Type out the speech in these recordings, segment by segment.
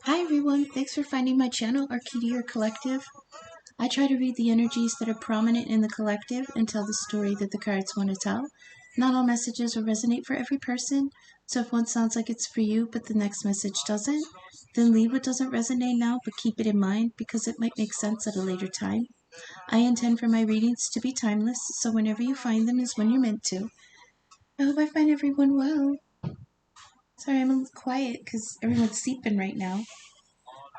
Hi everyone, thanks for finding my channel, Arkytior Collective. I try to read the energies that are prominent in the collective and tell the story that the cards want to tell. Not all messages will resonate for every person, so if one sounds like it's for you but the next message doesn't, then leave what doesn't resonate now but keep it in mind because it might make sense at a later time. I intend for my readings to be timeless, so whenever you find them is when you're meant to. I hope I find everyone well. Sorry, I'm a little quiet because everyone's sleeping right now.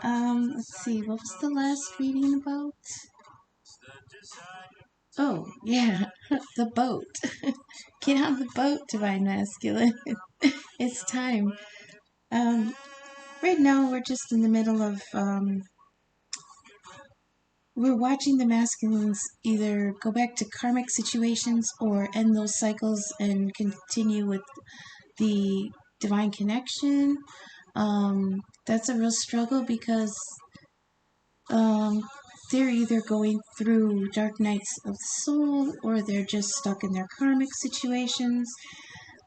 Let's see, what was the last reading about? Oh, yeah, the boat. Get on the boat, Divine Masculine. It's time. Um, right now we're just in the middle of, we're watching the masculines either go back to karmic situations or end those cycles and continue with the divine connection. That's a real struggle because they're either going through dark nights of the soul or they're just stuck in their karmic situations.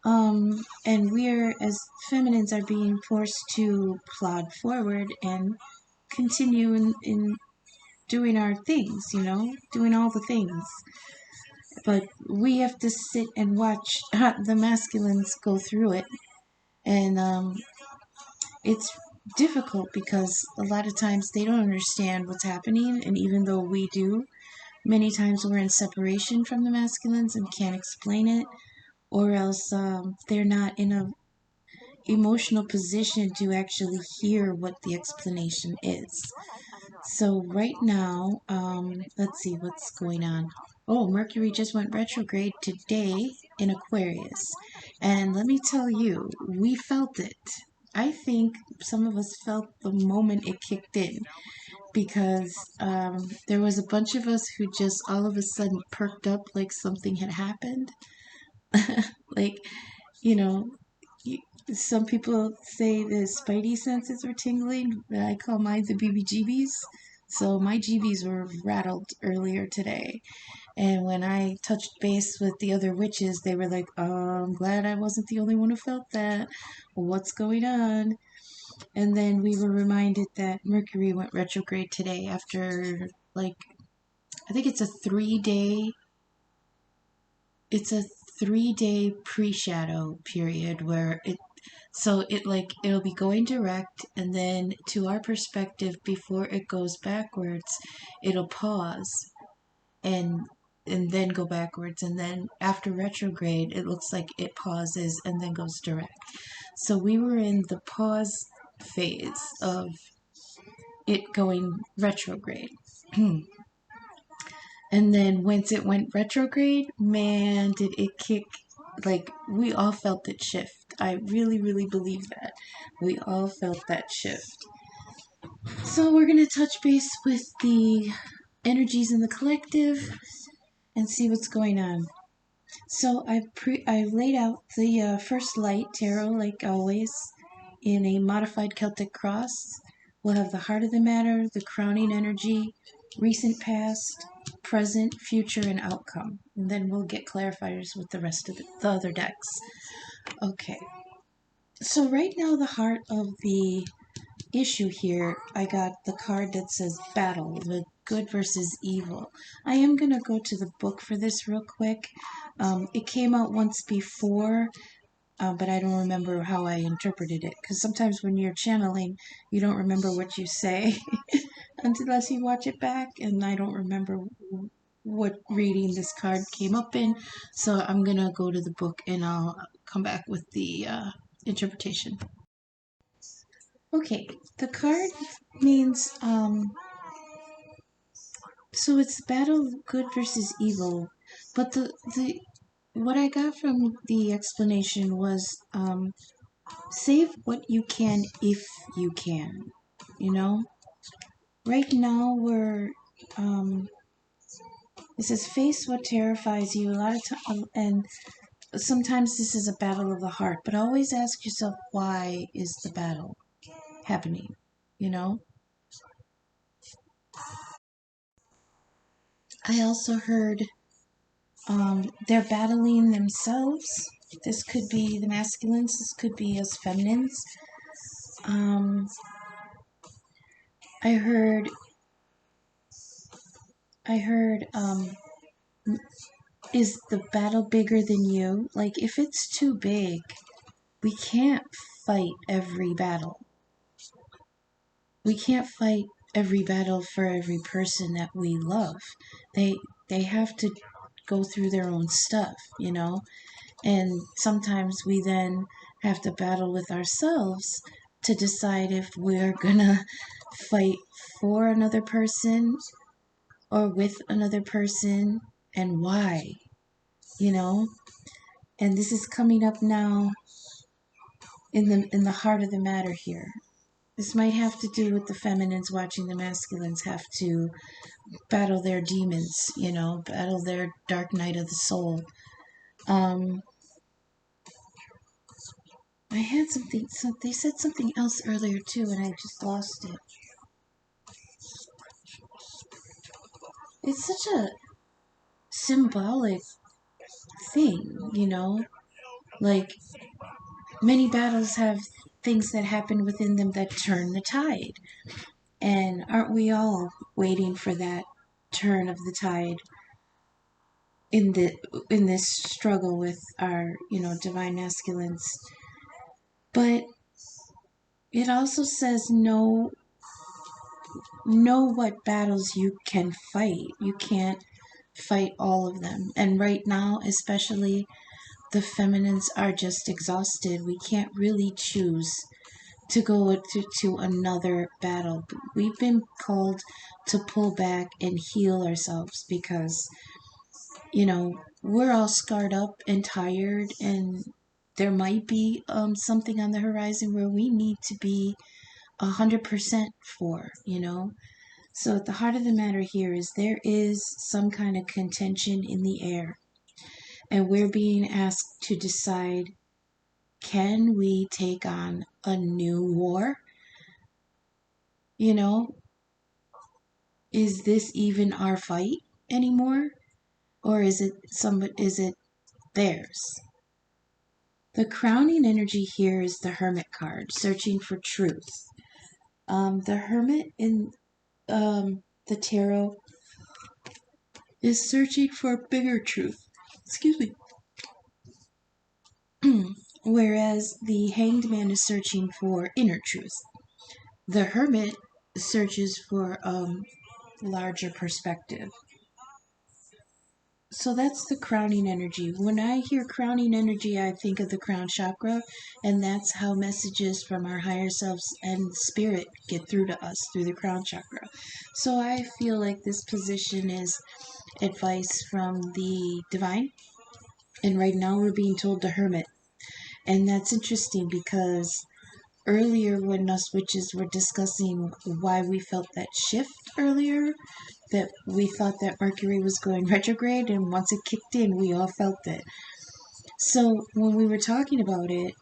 And we're, as feminines, are being forced to plod forward and continue in doing our things, doing all the things. But we have to sit and watch the masculines go through it. And it's difficult because a lot of times they don't understand what's happening, and even though we do, many times we're in separation from the masculines and can't explain it, or else they're not in a emotional position to actually hear what the explanation is. So right now, let's see what's going on. Oh, Mercury just went retrograde today in Aquarius. And let me tell you, we felt it. I think some of us felt the moment it kicked in because there was a bunch of us who just all of a sudden perked up like something had happened. Like, you know, some people say the spidey senses were tingling. I call mine the BBGBs. So my GBs were rattled earlier today. And when I touched base with the other witches, they were like, I'm glad I wasn't the only one who felt that. What's going on? And then we were reminded that Mercury went retrograde today after, like, I think it's a 3-day pre-shadow period where it'll be going direct, and then to our perspective before it goes backwards it'll pause and then go backwards, and then after retrograde it looks like it pauses and then goes direct. So we were in the pause phase of it going retrograde. And then once it went retrograde, man, did it kick. Like, we all felt it shift. I really, really believe that. We all felt that shift. So we're going to touch base with the energies in the collective and see what's going on. So I've laid out the first light tarot, like always, in a modified Celtic cross. We'll have the heart of the matter, the crowning energy, recent past, present, future, and outcome. And then we'll get clarifiers with the rest of the other decks. Okay. So right now, the heart of the issue here, I got the card that says battle, the good versus evil. I am going to go to the book for this real quick. It came out once before, but I don't remember how I interpreted it, because sometimes when you're channeling, you don't remember what you say unless you watch it back, and I don't remember what reading this card came up in, so I'm going to go to the book and I'll come back with the interpretation. Okay, the card means, so it's battle good versus evil, but the what I got from the explanation was, save what you can if you can, you know? Right now we're, it says face what terrifies you. A lot of time, and sometimes this is a battle of the heart, but always ask yourself, why is the battle happening, you know? I also heard they're battling themselves. This could be the masculines, this could be us feminines. I heard, is the battle bigger than you? Like, if it's too big, we can't fight every battle. We can't fight every battle for every person that we love. They have to go through their own stuff, you know? And sometimes we then have to battle with ourselves to decide if we're gonna fight for another person or with another person and why, you know? And this is coming up now in the heart of the matter here. This might have to do with the feminines watching the masculines have to battle their demons, you know, battle their dark night of the soul. I had something, they said something else earlier too, and I just lost it. It's such a symbolic thing, you know? Like, many battles have things that happen within them that turn the tide. And aren't we all waiting for that turn of the tide in this struggle with our, you know, divine masculines? But it also says know what battles you can fight. You can't fight all of them. And right now, especially, the feminines are just exhausted. We can't really choose to go to another battle. We've been called to pull back and heal ourselves because, you know, we're all scarred up and tired, and there might be something on the horizon where we need to be 100% for, you know. So at the heart of the matter here is there is some kind of contention in the air, and we're being asked to decide, can we take on a new war? You know, is this even our fight anymore? Or is it theirs? The crowning energy here is the Hermit card, searching for truth. The Hermit in the tarot is searching for bigger truth. Excuse me. Whereas the Hanged Man is searching for inner truth. The Hermit searches for larger perspective. So that's the crowning energy. When I hear crowning energy, I think of the crown chakra, and that's how messages from our higher selves and spirit get through to us through the crown chakra. So I feel like this position is advice from the divine, and right now we're being told the Hermit. And that's interesting because earlier when us witches were discussing why we felt that shift earlier, that we thought that Mercury was going retrograde, and once it kicked in, we all felt it. So when we were talking about it,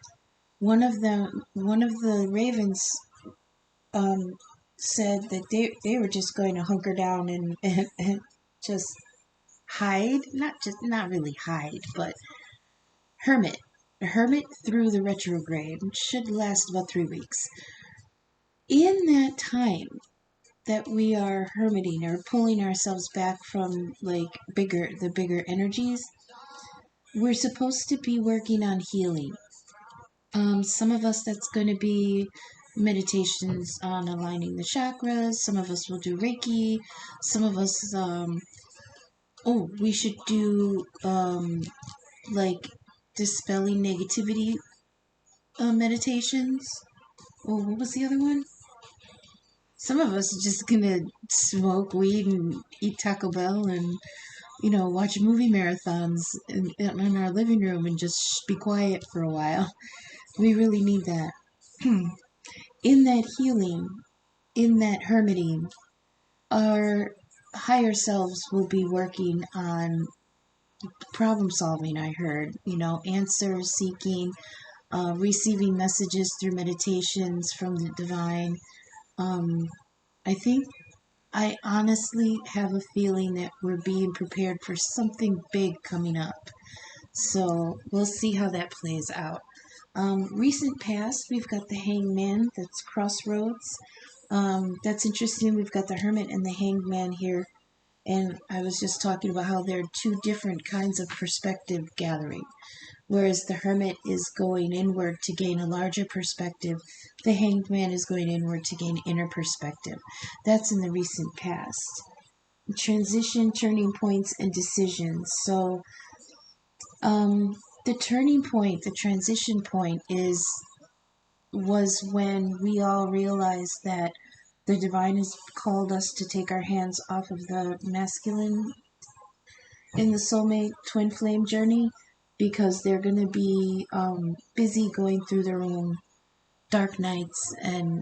one of the ravens said that they were just going to hunker down and just hide, not really hide, but hermit through the retrograde. It should last about 3 weeks. In that time that we are hermiting or pulling ourselves back from like the bigger energies, we're supposed to be working on healing. Some of us, that's going to be meditations on aligning the chakras. Some of us will do Reiki. Some of us, we should do like dispelling negativity meditations. Oh, what was the other one? Some of us are just gonna smoke weed and eat Taco Bell and, you know, watch movie marathons in our living room and just be quiet for a while. We really need that. In that healing, in that hermiting, our higher selves will be working on problem solving, I heard, you know, answer seeking, receiving messages through meditations from the divine. I honestly have a feeling that we're being prepared for something big coming up. So we'll see how that plays out. Recent past, we've got the Hangman, that's crossroads. That's interesting. We've got the Hermit and the Hanged Man here. And I was just talking about how there are two different kinds of perspective gathering. Whereas the Hermit is going inward to gain a larger perspective, the Hanged Man is going inward to gain inner perspective. That's in the recent past. Transition, turning points, and decisions. So, the turning point, the transition point was when we all realized that the divine has called us to take our hands off of the masculine in the soulmate twin flame journey, because they're going to be busy going through their own dark nights and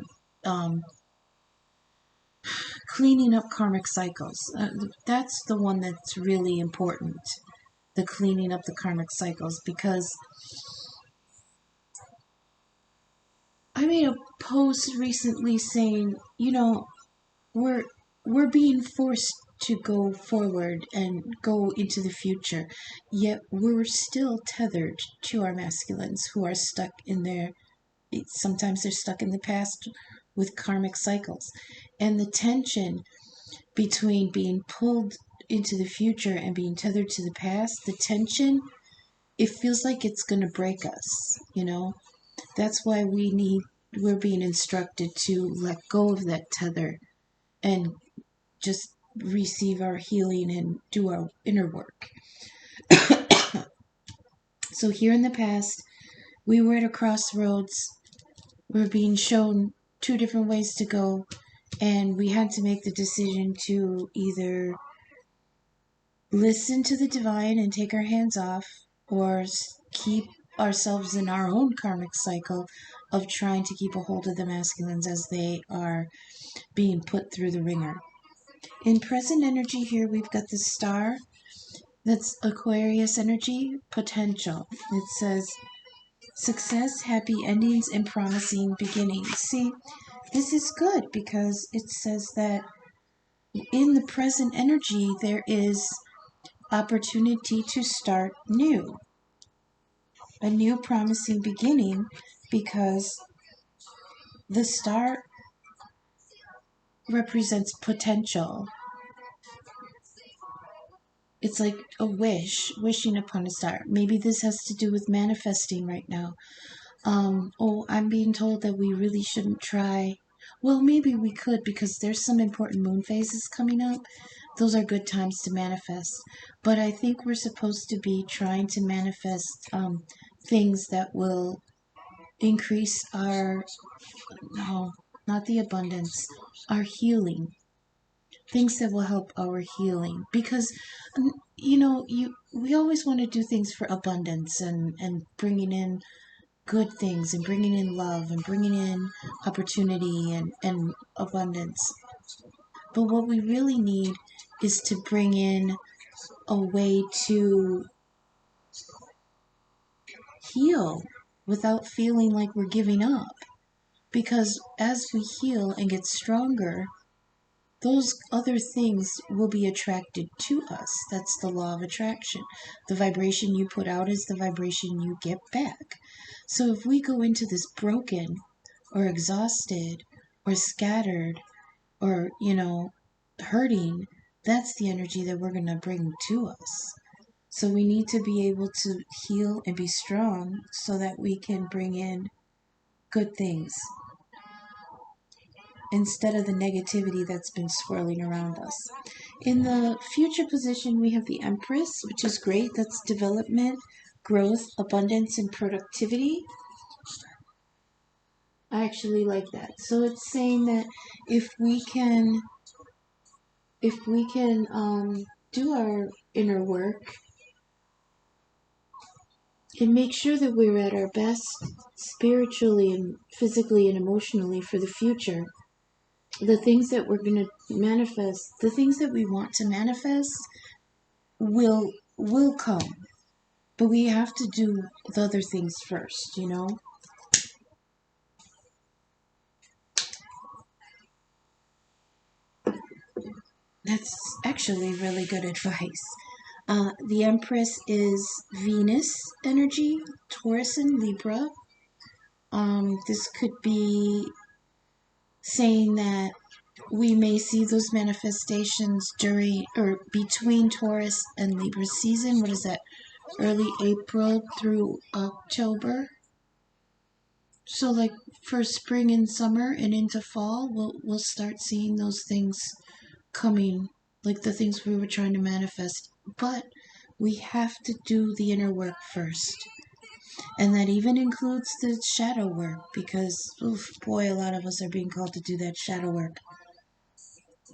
cleaning up karmic cycles. That's the one that's really important, the cleaning up the karmic cycles, because I made a post recently saying, we're being forced to go forward and go into the future, yet we're still tethered to our masculines who are stuck in sometimes they're stuck in the past with karmic cycles. And the tension between being pulled into the future and being tethered to the past, the tension, it feels like it's going to break us, That's why we're being instructed to let go of that tether and just receive our healing and do our inner work. So here in the past, we were at a crossroads. We were being shown two different ways to go, and we had to make the decision to either listen to the divine and take our hands off, or keep ourselves in our own karmic cycle of trying to keep a hold of the masculines as they are being put through the ringer. In present energy here, we've got the star. That's Aquarius energy, potential. It says success, happy endings, and promising beginnings. See, this is good because it says that in the present energy, there is opportunity to start new. A new promising beginning, because the star represents potential. It's like a wishing upon a star. Maybe this has to do with manifesting right now. I'm being told that we really shouldn't try. Well, maybe we could, because there's some important moon phases coming up. Those are good times to manifest. But I think we're supposed to be trying to manifest things that will increase not the abundance, our healing. Things that will help our healing, because we always want to do things for abundance and bringing in good things and bringing in love and bringing in opportunity and abundance. But what we really need is to bring in a way to heal without feeling like we're giving up, because as we heal and get stronger, those other things will be attracted to us. That's the law of attraction. The vibration you put out is the vibration you get back. So if we go into this broken or exhausted or scattered or, hurting, that's the energy that we're going to bring to us. So we need to be able to heal and be strong so that we can bring in good things, instead of the negativity that's been swirling around us. In the future position, we have the Empress, which is great. That's development, growth, abundance, and productivity. I actually like that. So it's saying that if we can do our inner work and make sure that we're at our best spiritually and physically and emotionally for the future, the things that we're going to manifest, the things that we want to manifest will come. But we have to do the other things first, That's actually really good advice. The Empress is Venus energy, Taurus and Libra. This could be saying that we may see those manifestations during or between Taurus and Libra season. What is that? Early April through October. So like for spring and summer and into fall, we'll start seeing those things coming, like the things we were trying to manifest. But we have to do the inner work first. And that even includes the shadow work, because, oof, boy, a lot of us are being called to do that shadow work.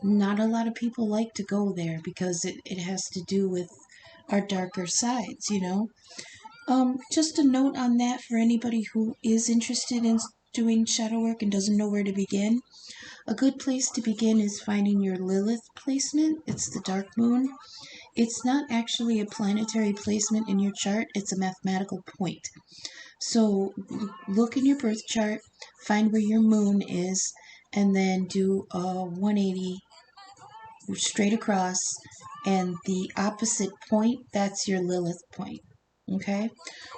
Not a lot of people like to go there because it has to do with our darker sides, you know? Just a note on that for anybody who is interested in doing shadow work and doesn't know where to begin. A good place to begin is finding your Lilith placement. It's the dark moon. It's not actually a planetary placement in your chart, it's a mathematical point. So look in your birth chart, find where your moon is, and then do a 180 straight across, and the opposite point, that's your Lilith point. Okay?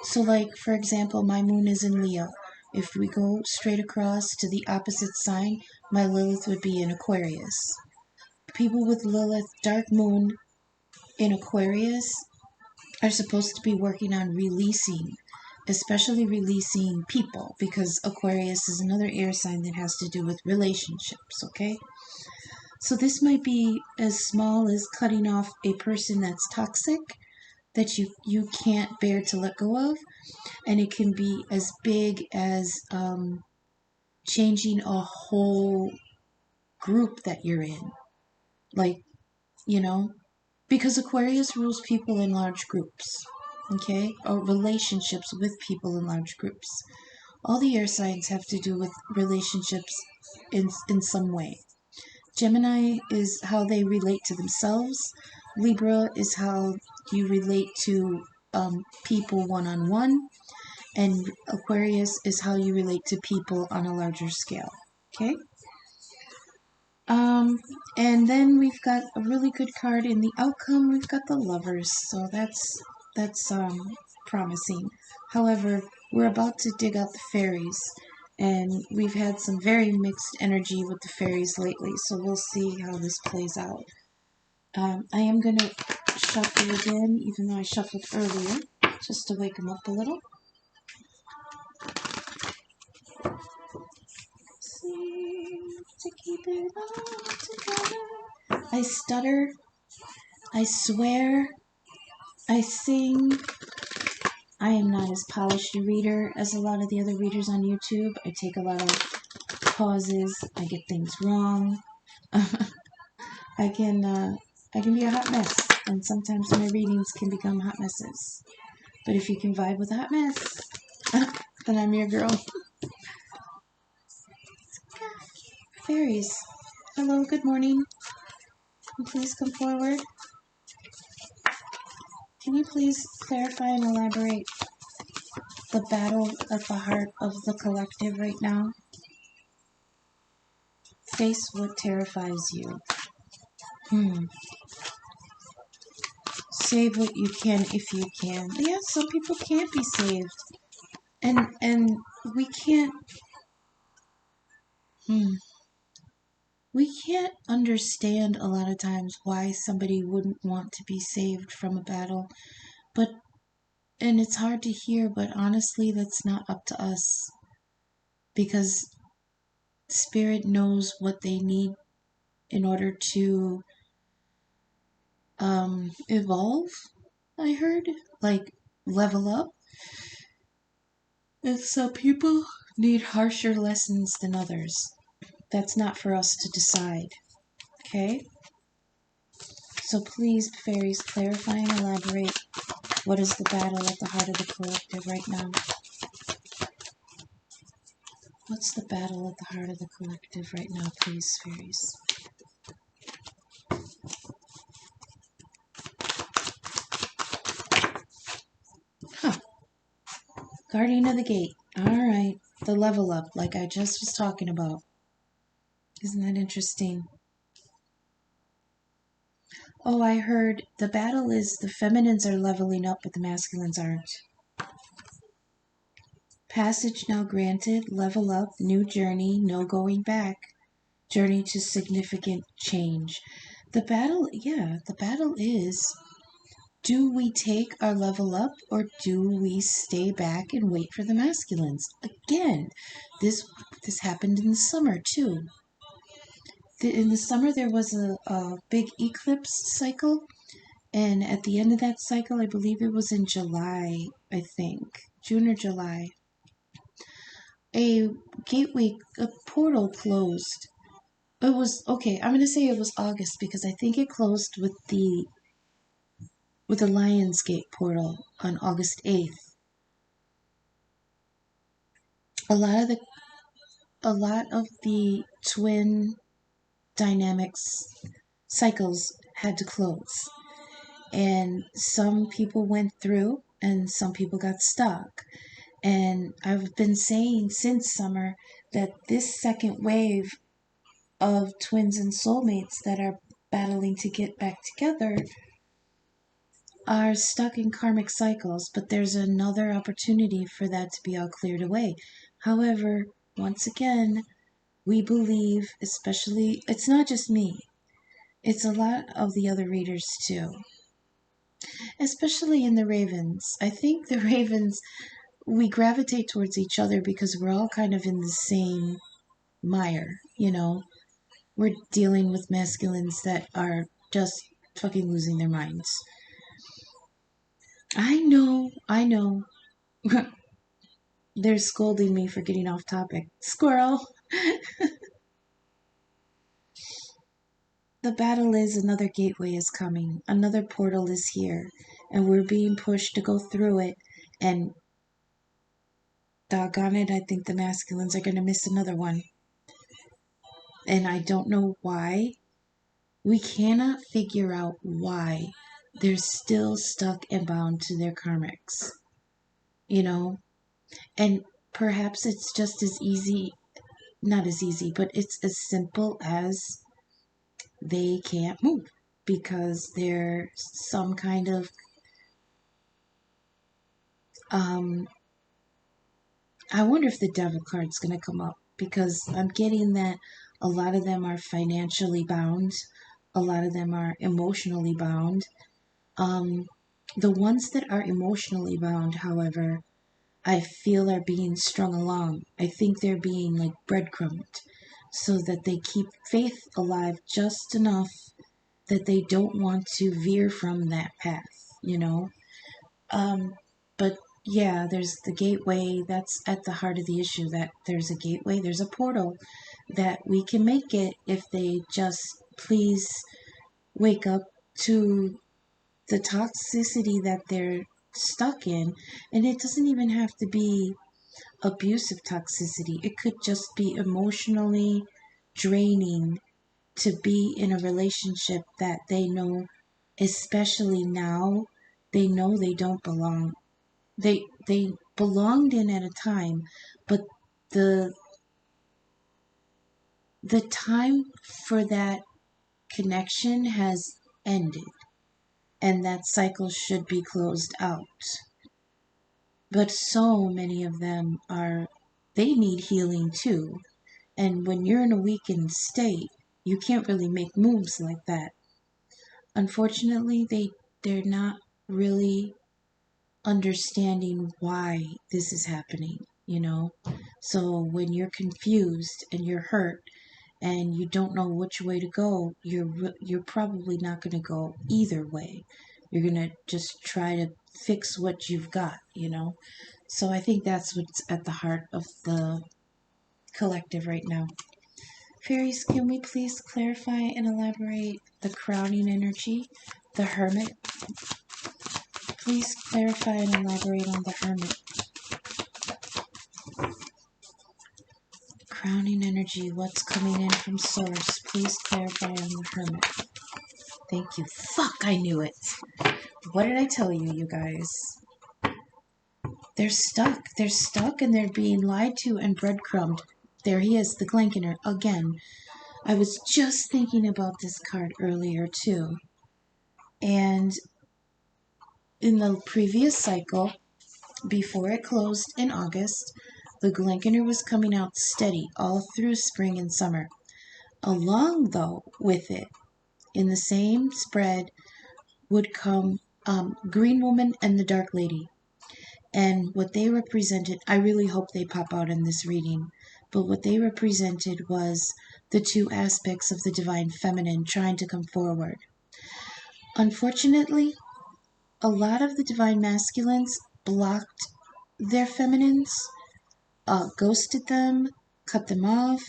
So like, for example, my moon is in Leo. If we go straight across to the opposite sign, my Lilith would be in Aquarius. People with Lilith dark moon in Aquarius are supposed to be working on releasing, especially releasing people, because Aquarius is another air sign that has to do with relationships, okay? So this might be as small as cutting off a person that's toxic, that you can't bear to let go of, and it can be as big as changing a whole group that you're in. Like, you know, because Aquarius rules people in large groups, okay? Or relationships with people in large groups. All the air signs have to do with relationships in some way. Gemini is how they relate to themselves. Libra is how you relate to people one-on-one. And Aquarius is how you relate to people on a larger scale, okay? And then we've got a really good card in the outcome. We've got the Lovers, so that's promising. However, we're about to dig out the Fairies, and we've had some very mixed energy with the Fairies lately, so we'll see how this plays out. I am going to shuffle again, even though I shuffled earlier, just to wake them up a little. To keep it all together. I stutter, I swear, I sing. I am not as polished a reader as a lot of the other readers on YouTube. I take a lot of pauses, I get things wrong. I can be a hot mess, and sometimes my readings can become hot messes. But if you can vibe with a hot mess, then I'm your girl. Fairies, hello, good morning. Please come forward. Can you please clarify and elaborate the battle at the heart of the collective right now? Face what terrifies you. Save what you can if you can. Yeah, some people can't be saved. And we can't we can't understand a lot of times why somebody wouldn't want to be saved from a battle. And it's hard to hear, but honestly, that's not up to us. Because Spirit knows what they need in order to evolve, I heard. Like, level up. And so people need harsher lessons than others. That's not for us to decide. Okay? So please, Fairies, clarify and elaborate what is the battle at the heart of the collective right now. What's the battle at the heart of the collective right now, please, Fairies? Guardian of the Gate. Alright. The level up, like I just was talking about. Isn't that interesting? Oh, I heard the battle is the feminines are leveling up, but the masculines aren't. Passage now granted, level up, new journey, no going back. journey to significant change. The battle is, do we take our level up or do we stay back and wait for the masculines? Again, this happened in the summer too. In the summer there was a big eclipse cycle, and at the end of that cycle, I believe it was in July, I think, June or July, a portal closed. It was, okay, I'm going to say it was August because I think it closed with the Lionsgate portal on August 8th. A lot of the twin dynamics cycles had to close. And some people went through and some people got stuck. And I've been saying since summer that this second wave of twins and soulmates that are battling to get back together are stuck in karmic cycles, but there's another opportunity for that to be all cleared away. However, once again, we believe, especially, it's not just me, it's a lot of the other readers too. Especially in the Ravens. I think the Ravens, we gravitate towards each other because we're all kind of in the same mire, you know? We're dealing with masculines that are just fucking losing their minds. I know. They're scolding me for getting off topic. Squirrel! The battle is, another gateway is coming. Another portal is here. And we're being pushed to go through it. And doggone it, I think the masculines are going to miss another one. And I don't know why. We cannot figure out why they're still stuck and bound to their karmics. You know? And perhaps it's just as easy, not as easy, but it's as simple as they can't move because there's some kind of I wonder if the devil card's going to come up, because I'm getting that a lot of them are financially bound, a lot of them are emotionally bound. The ones that are emotionally bound, however, I feel are being strung along. I think they're being like breadcrumbed so that they keep faith alive just enough that they don't want to veer from that path, you know? But yeah, there's the gateway. That's at the heart of the issue, that there's a gateway, there's a portal that we can make it if they just please wake up to the toxicity that they're stuck in. And it doesn't even have to be abusive toxicity. It could just be emotionally draining to be in a relationship that they know, especially now, they know they don't belong. They belonged in at a time, but the time for that connection has ended, and that cycle should be closed out. But so many of them they need healing too. And when you're in a weakened state, you can't really make moves like that. Unfortunately, they're not really understanding why this is happening, you know? So when you're confused and you're hurt and you don't know which way to go, you're probably not going to go either way. You're going to just try to fix what you've got, you know? So I think that's what's at the heart of the collective right now. Fairies, can we please clarify and elaborate the crowning energy, the Hermit? Please clarify and elaborate on the Hermit. Crowning energy, what's coming in from Source? Please clarify on the Hermit. Thank you. Fuck, I knew it. What did I tell you, you guys? They're stuck. They're stuck and they're being lied to and breadcrumbed. There he is, the Glankener, again. I was just thinking about this card earlier, too. And in the previous cycle, before it closed in August, the Glankener was coming out steady all through spring and summer. Along, though, with it, in the same spread, would come Green Woman and the Dark Lady. And what they represented, I really hope they pop out in this reading, but what they represented was the two aspects of the divine feminine trying to come forward. Unfortunately, a lot of the divine masculines blocked their feminines, ghosted them, cut them off,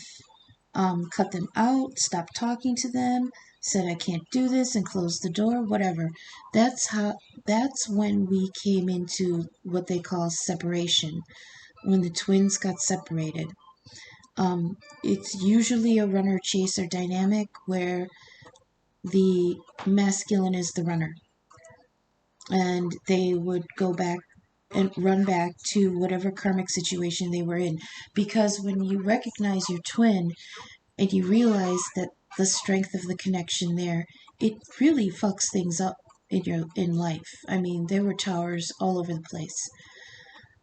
cut them out, stopped talking to them, said I can't do this and closed the door, whatever. That's when we came into what they call separation, when the twins got separated. It's usually a runner-chaser dynamic where the masculine is the runner, and they would go back and run back to whatever karmic situation they were in. Because when you recognize your twin and you realize that the strength of the connection there, it really fucks things up in life. I mean, there were towers all over the place.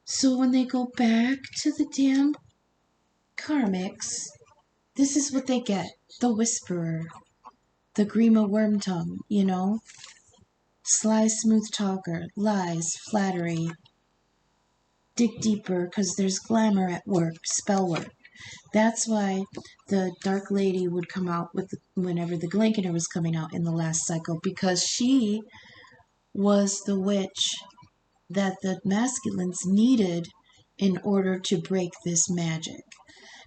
So when they go back to the damn karmics, this is what they get. The Whisperer, the Grima Wormtongue, you know? Sly smooth talker, lies, flattery. Dig deeper, because there's glamour at work, spell work. That's why the Dark Lady would come out with whenever the Glankener was coming out in the last cycle, because she was the witch that the masculines needed in order to break this magic.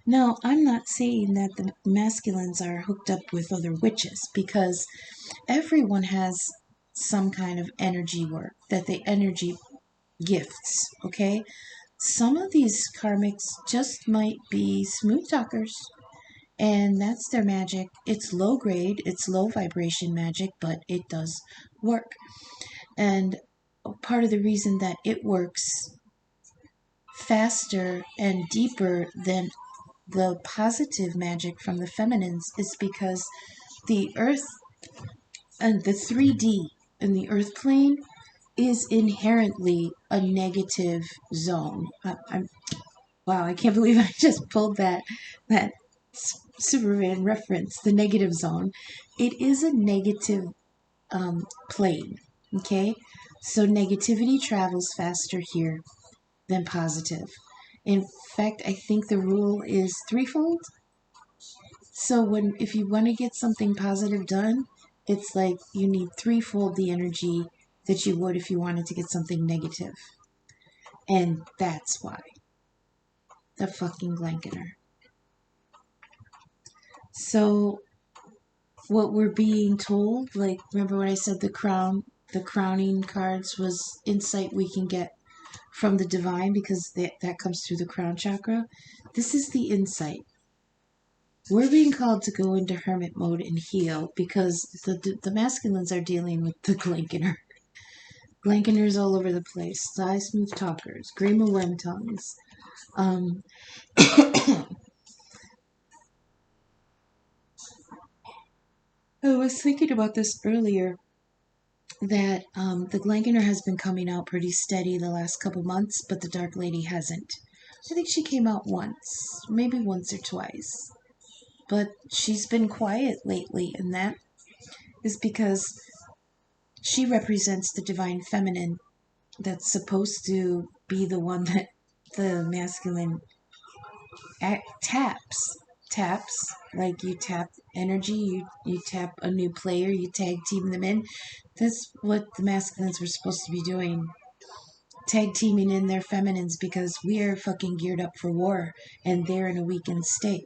Now, I'm not saying that the masculines are hooked up with other witches, because everyone has some kind of energy work, that they energy gifts, okay? Some of these karmics just might be smooth talkers, and that's their magic. It's low grade, it's low vibration magic, but it does work. And part of the reason that it works faster and deeper than the positive magic from the feminines is because the earth and the 3D in the earth plane is inherently a negative zone. Wow, I can't believe I just pulled that Superman reference, the negative zone. It is a negative plane, okay? So negativity travels faster here than positive. In fact, I think the rule is threefold. So if you want to get something positive done, it's like you need threefold the energy that you would if you wanted to get something negative. And that's why. The fucking Glankener. So what we're being told, like, remember when I said the crowning cards was insight we can get from the divine, because that comes through the crown chakra. This is the insight. We're being called to go into hermit mode and heal, because the masculines are dealing with the Glankener. Glankeners all over the place. Sly smooth talkers. Grima worm tongues. I was thinking about this earlier, that the Glankener has been coming out pretty steady the last couple months, but the Dark Lady hasn't. I think she came out once, maybe once or twice. But she's been quiet lately, and that is because she represents the divine feminine that's supposed to be the one that the masculine taps, like you tap energy, you tap a new player, you tag team them in. That's what the masculines were supposed to be doing, tag teaming in their feminines, because we are fucking geared up for war and they're in a weakened state.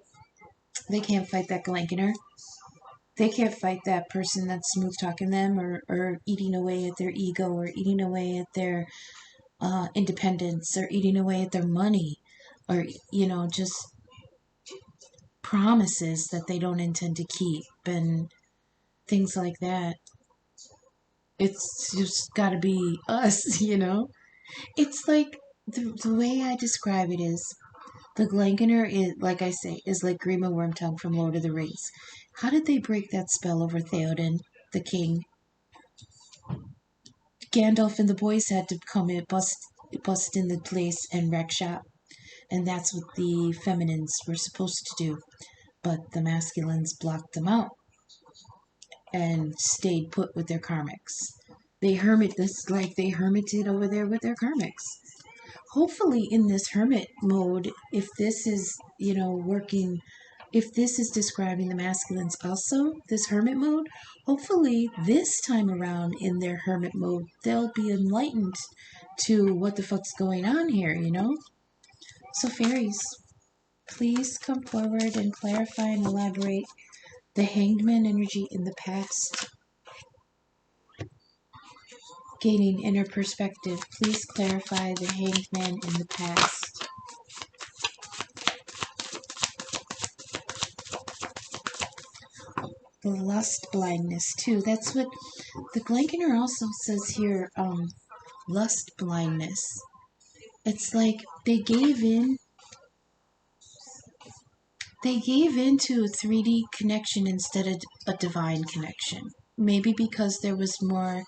They can't fight that Glankener. They can't fight that person that's smooth talking them, or eating away at their ego, or eating away at their independence, or eating away at their money, or just promises that they don't intend to keep, and things like that. It's just got to be us, It's like the way I describe it is the Glankener is, like I say, is like Grima Wormtongue from Lord of the Rings. How did they break that spell over Theoden, the king? Gandalf and the boys had to come in, bust in the place and wreck shop. And that's what the feminines were supposed to do. but the masculines blocked them out and stayed put with their karmics. They hermited over there with their karmics. Hopefully in this hermit mode, if this is, working, if this is describing the masculines also, this hermit mode, hopefully this time around in their hermit mode, they'll be enlightened to what the fuck's going on here, So fairies, please come forward and clarify and elaborate the Hanged Man energy in the past. Gaining inner perspective, please clarify the Hanged Man in the past. The lust blindness too. That's what the Glankener also says here. Lust blindness. It's like they gave in. They gave into a 3D connection instead of a divine connection. Maybe because there was more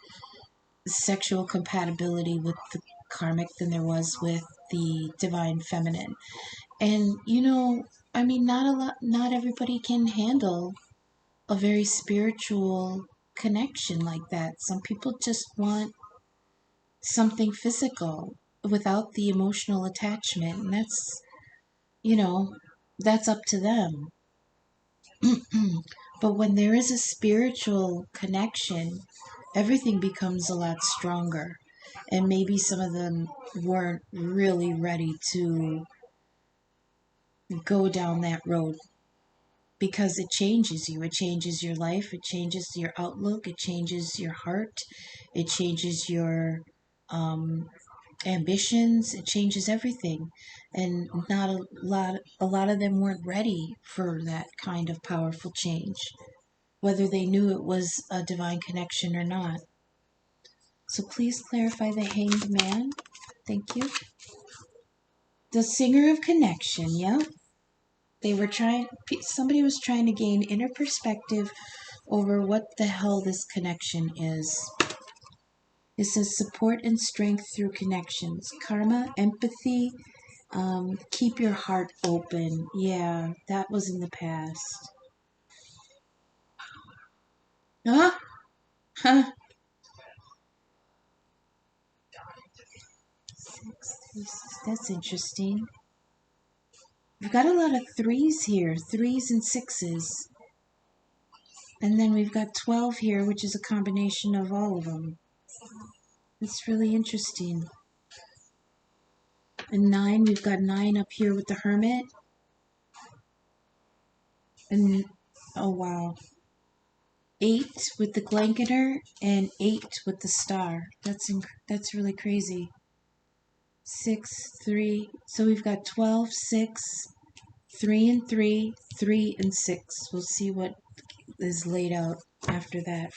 sexual compatibility with the karmic than there was with the divine feminine. And not everybody can handle a very spiritual connection like that. Some people just want something physical without the emotional attachment, and that's up to them. But when there is a spiritual connection, everything becomes a lot stronger. And maybe some of them weren't really ready to go down that road, because it changes you. It changes your life. It changes your outlook. It changes your heart. It changes your ambitions. It changes everything. And not a lot of them weren't ready for that kind of powerful change, whether they knew it was a divine connection or not. So please clarify the Hanged Man. Thank you. The Singer of Connection, yeah. Somebody was trying to gain inner perspective over what the hell this connection is. It says support and strength through connections. Karma, empathy, keep your heart open. Yeah, that was in the past. Ah! Huh. 6, 3, 6. That's interesting. We've got a lot of 3s here. 3s and 6s. And then we've got 12 here, which is a combination of all of them. It's really interesting. And 9, we've got 9 up here with the Hermit. And, oh wow. 8 with the Glankener and 8 with the Star. That's really crazy. 6, 3. So we've got 12, 6, 3 and 3, 3 and 6. We'll see what is laid out after that.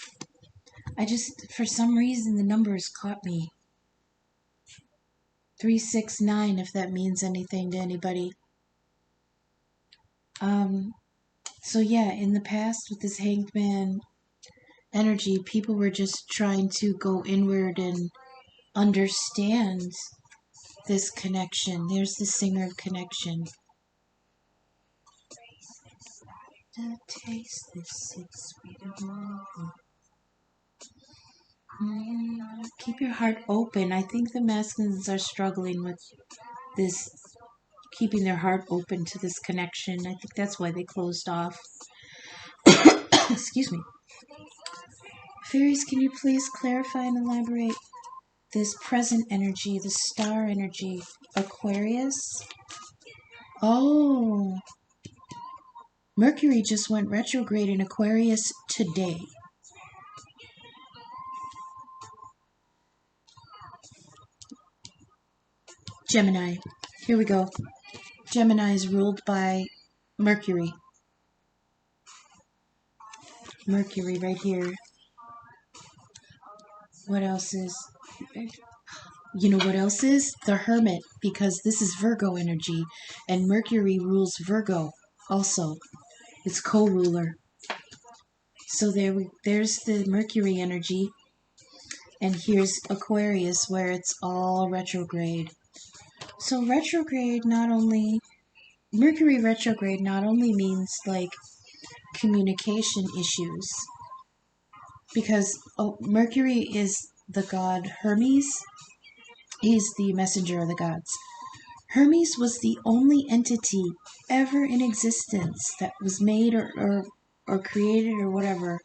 For some reason, the numbers caught me. 3, 6, 9, if that means anything to anybody. So yeah, in the past with this Hanged Man energy, people were just trying to go inward and understand this connection. There's the Singer of Connection. To taste this sweet aroma. Keep your heart open. I think the masculines are struggling with this, keeping their heart open to this connection. I think that's why they closed off. Excuse me. Fairies, can you please clarify and elaborate this present energy, the star energy, Aquarius? Oh, Mercury just went retrograde in Aquarius today. Gemini. Here we go. Gemini is ruled by Mercury. Mercury right here. What else is? You know what else is? The Hermit, because this is Virgo energy, and Mercury rules Virgo also. It's co-ruler. So there's the Mercury energy, and here's Aquarius, where it's all retrograde. So retrograde not only Mercury retrograde not only means like communication issues, because Mercury is the god Hermes. He's the messenger of the gods. Hermes was the only entity ever in existence that was made or created or whatever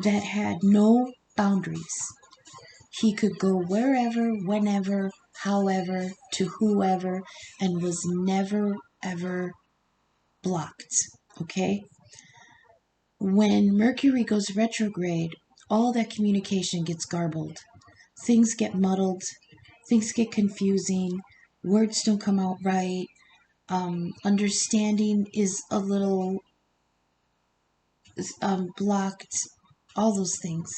that had no boundaries. He could go wherever, whenever, however, to whoever, and was never, ever blocked. Okay? When Mercury goes retrograde, all that communication gets garbled. Things get muddled. Things get confusing. Words don't come out right. Understanding is a little blocked. All those things.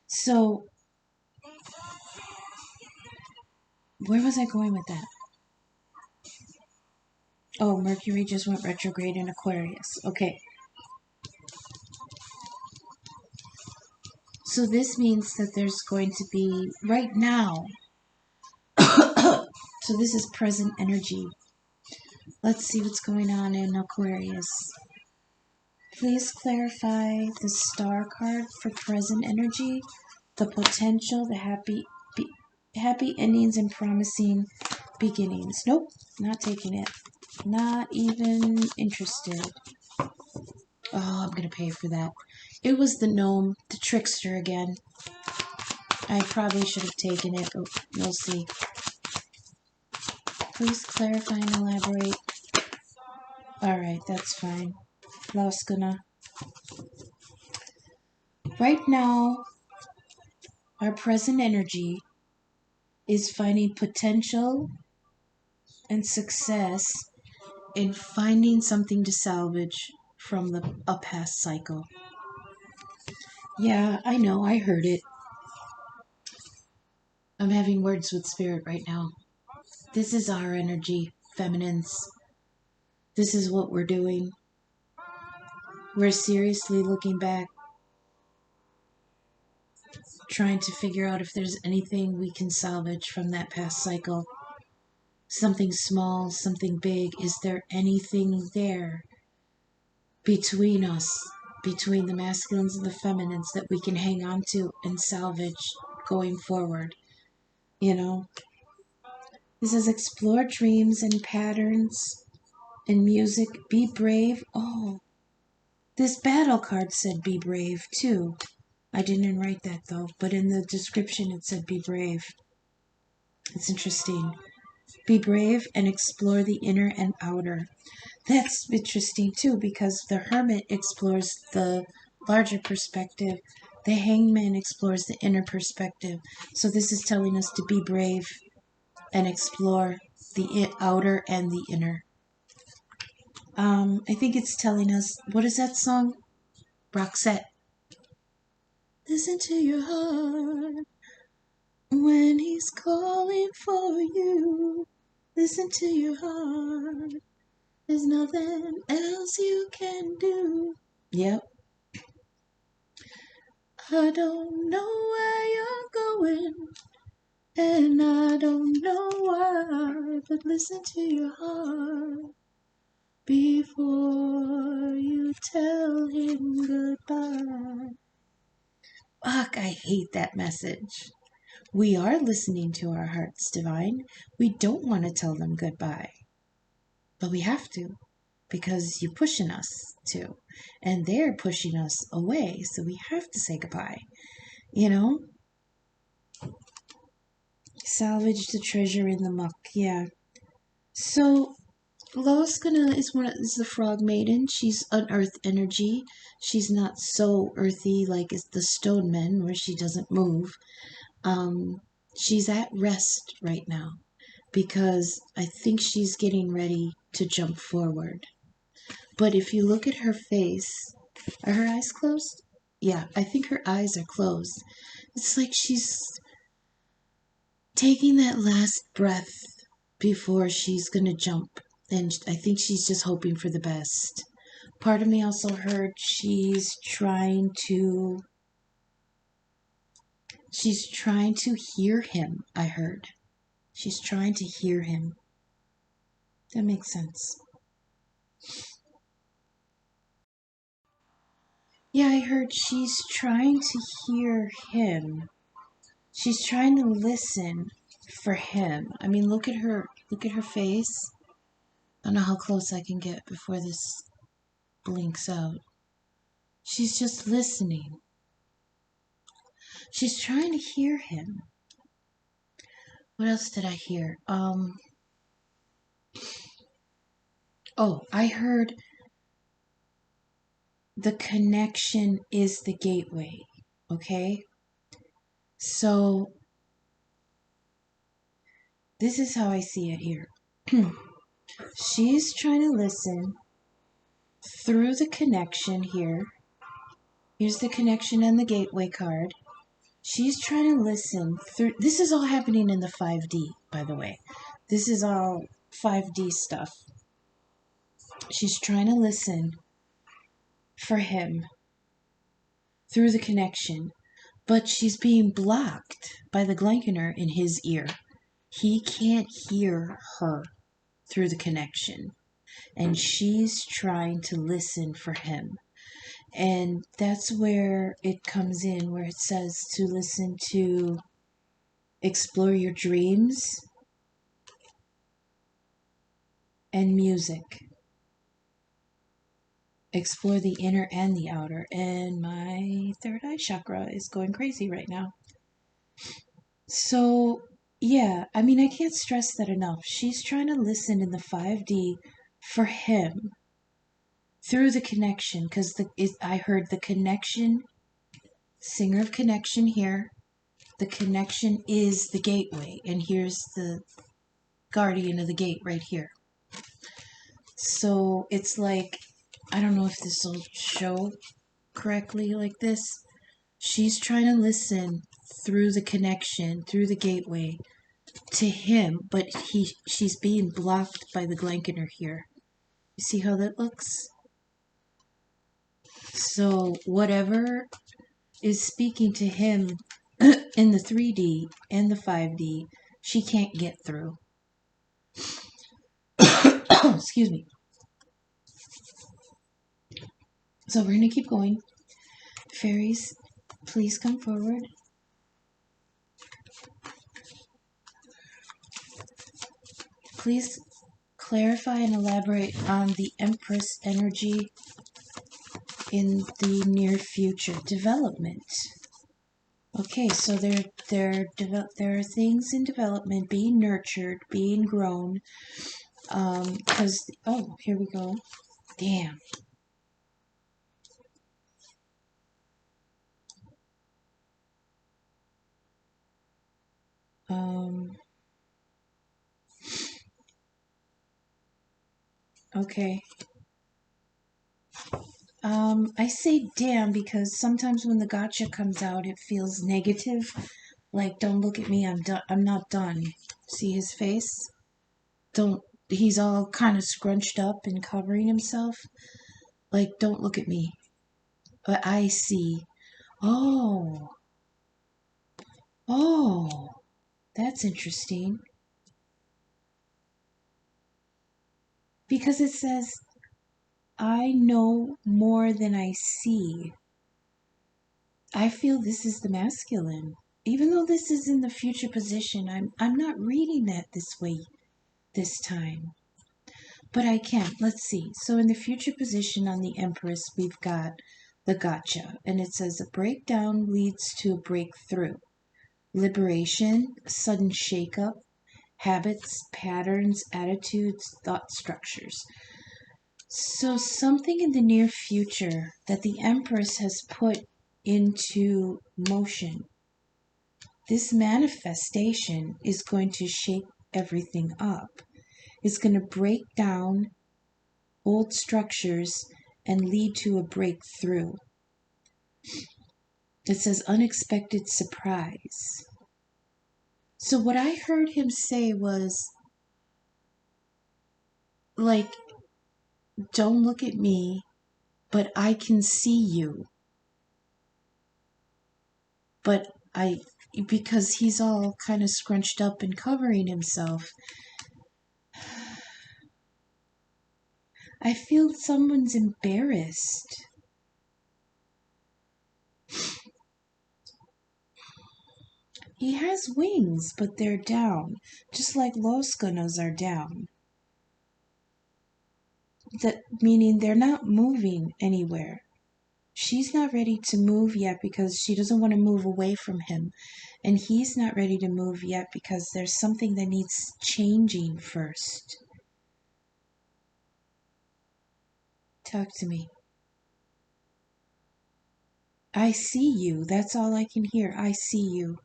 So, where was I going with that? Oh, Mercury just went retrograde in Aquarius. Okay. So this means that there's going to be, right now, so this is present energy. Let's see what's going on in Aquarius. Please clarify the star card for present energy, the potential, the happy endings and promising beginnings. Nope, not taking it. Not even interested. Oh, I'm going to pay for that. It was the gnome, the trickster again. I probably should have taken it, but we'll see. Please clarify and elaborate. Alright, that's fine. Laskuna. Right now, our present energy is finding potential and success in finding something to salvage from a past cycle. Yeah, I know, I heard it. I'm having words with spirit right now. This is our energy, feminines. This is what we're doing. We're seriously looking back, trying to figure out if there's anything we can salvage from that past cycle. Something small, something big. Is there anything there between us, between the masculines and the feminines, that we can hang on to and salvage going forward? You know? This is explore dreams and patterns and music. Be brave. Oh, this battle card said be brave too. I didn't write that though, but in the description it said be brave. It's interesting. Be brave and explore the inner and outer. That's interesting too, because the Hermit explores the larger perspective. The Hangman explores the inner perspective. So this is telling us to be brave and explore the outer and the inner. I think it's telling us, what is that song? Roxette. Listen to your heart when he's calling for you. Listen to your heart. There's nothing else you can do. Yep. I don't know where you're going, and I don't know why, but listen to your heart before you tell him goodbye. Fuck, I hate that message. We are listening to our hearts, Divine. We don't want to tell them goodbye. But we have to, because you're pushing us to. And they're pushing us away, so we have to say goodbye. You know? Salvage the treasure in the muck, yeah. So, Laskuna is the frog maiden. She's an earth energy. She's not so earthy like the stone men, where she doesn't move. She's at rest right now, because I think she's getting ready to jump forward. But if you look at her face, are her eyes closed? Yeah, I think her eyes are closed. It's like she's taking that last breath before she's gonna jump. And I think she's just hoping for the best. Part of me also heard she's trying to She's trying to hear him, I heard. She's trying to hear him. That makes sense. Yeah, I heard she's trying to hear him. She's trying to listen for him. I mean, look at her face. I don't know how close I can get before this blinks out. She's just listening. She's trying to hear him. What else did I hear? Oh, I heard the connection is the gateway. Okay? So, this is how I see it here. She's trying to listen through the connection here. Here's the connection and the gateway card. She's trying to listen through. This is all happening in the 5D, by the way. This is all 5D stuff. She's trying to listen for him through the connection, but she's being blocked by the Glankener in his ear. He can't hear her through the connection, and she's trying to listen for him. And that's where it comes in, where it says to listen to explore your dreams and music. Explore the inner and the outer. And my third eye chakra is going crazy right now. So, yeah, I mean, I can't stress that enough. She's trying to listen in the 5D for him through the connection, because I heard the connection, singer of connection here. The connection is the gateway, and here's the guardian of the gate right here. So it's like, I don't know if this will show correctly like this. She's trying to listen through the connection, through the gateway to him, but she's being blocked by the Glankener here. You see how that looks? So whatever is speaking to him in the 3D and the 5D, she can't get through. Excuse me. So we're going to keep going. Fairies, please come forward. Please clarify and elaborate on the Empress energy in the near future development. Okay, so there are things in development being nurtured, being grown. Because oh, here we go. Damn. Okay. I say damn because sometimes when the gotcha comes out, it feels negative. Like, don't look at me, I'm done. I'm not done. See his face? He's all kind of scrunched up and covering himself. Like, don't look at me. But I see. Oh, that's interesting. Because it says, I know more than I see. I feel this is the masculine. Even though this is in the future position, I'm not reading that this way this time. But I can. Let's see. So in the future position on the Empress, we've got the gotcha. And it says a breakdown leads to a breakthrough. Liberation, sudden shakeup, habits, patterns, attitudes, thought structures. So something in the near future that the Empress has put into motion. This manifestation is going to shake everything up. It's going to break down old structures and lead to a breakthrough. It says unexpected surprise. So what I heard him say was, like, don't look at me, but I can see you. But because he's all kind of scrunched up and covering himself. I feel someone's embarrassed. He has wings, but they're down, just like Los Gunas are down. That meaning they're not moving anywhere. She's not ready to move yet because she doesn't want to move away from him. And he's not ready to move yet because there's something that needs changing first. Talk to me. I see you. That's all I can hear. I see you.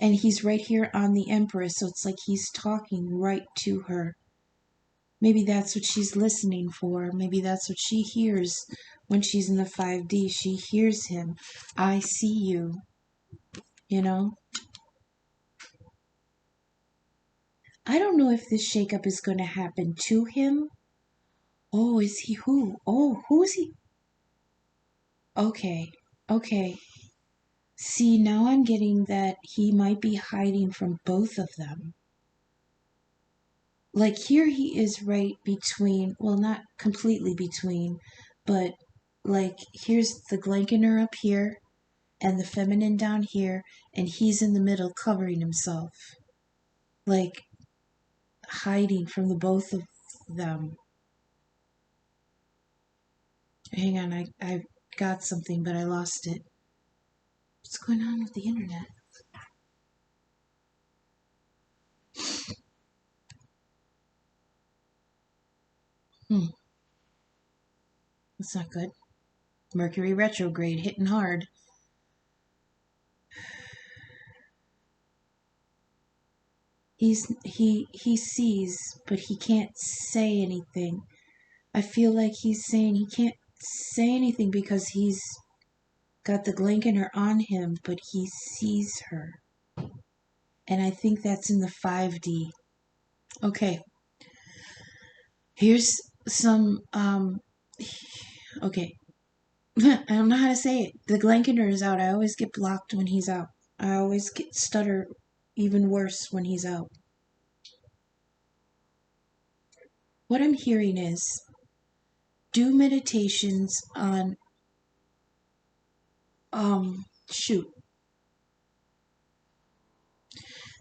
And he's right here on the Empress, so it's like he's talking right to her. Maybe that's what she's listening for. Maybe that's what she hears when she's in the 5D. She hears him. I see you. You know? I don't know if this shakeup is going to happen to him. Oh, is he who? Oh, who is he? Okay. Okay. See, now I'm getting that he might be hiding from both of them. Like here he is right between, well, not completely between, but like here's the Glenkener up here and the feminine down here, and he's in the middle covering himself. Like hiding from the both of them. Hang on, I got something, but I lost it. What's going on with the internet? That's not good. Mercury Retrograde hitting hard. He sees, but he can't say anything. I feel like he's saying he can't say anything because he's got the Glenkener on him, but he sees her. And I think that's in the 5D. Okay. Here's some, okay. I don't know how to say it. The Glenkener is out. I always get blocked when he's out. I always get stutter even worse when he's out. What I'm hearing is do meditations on shoot.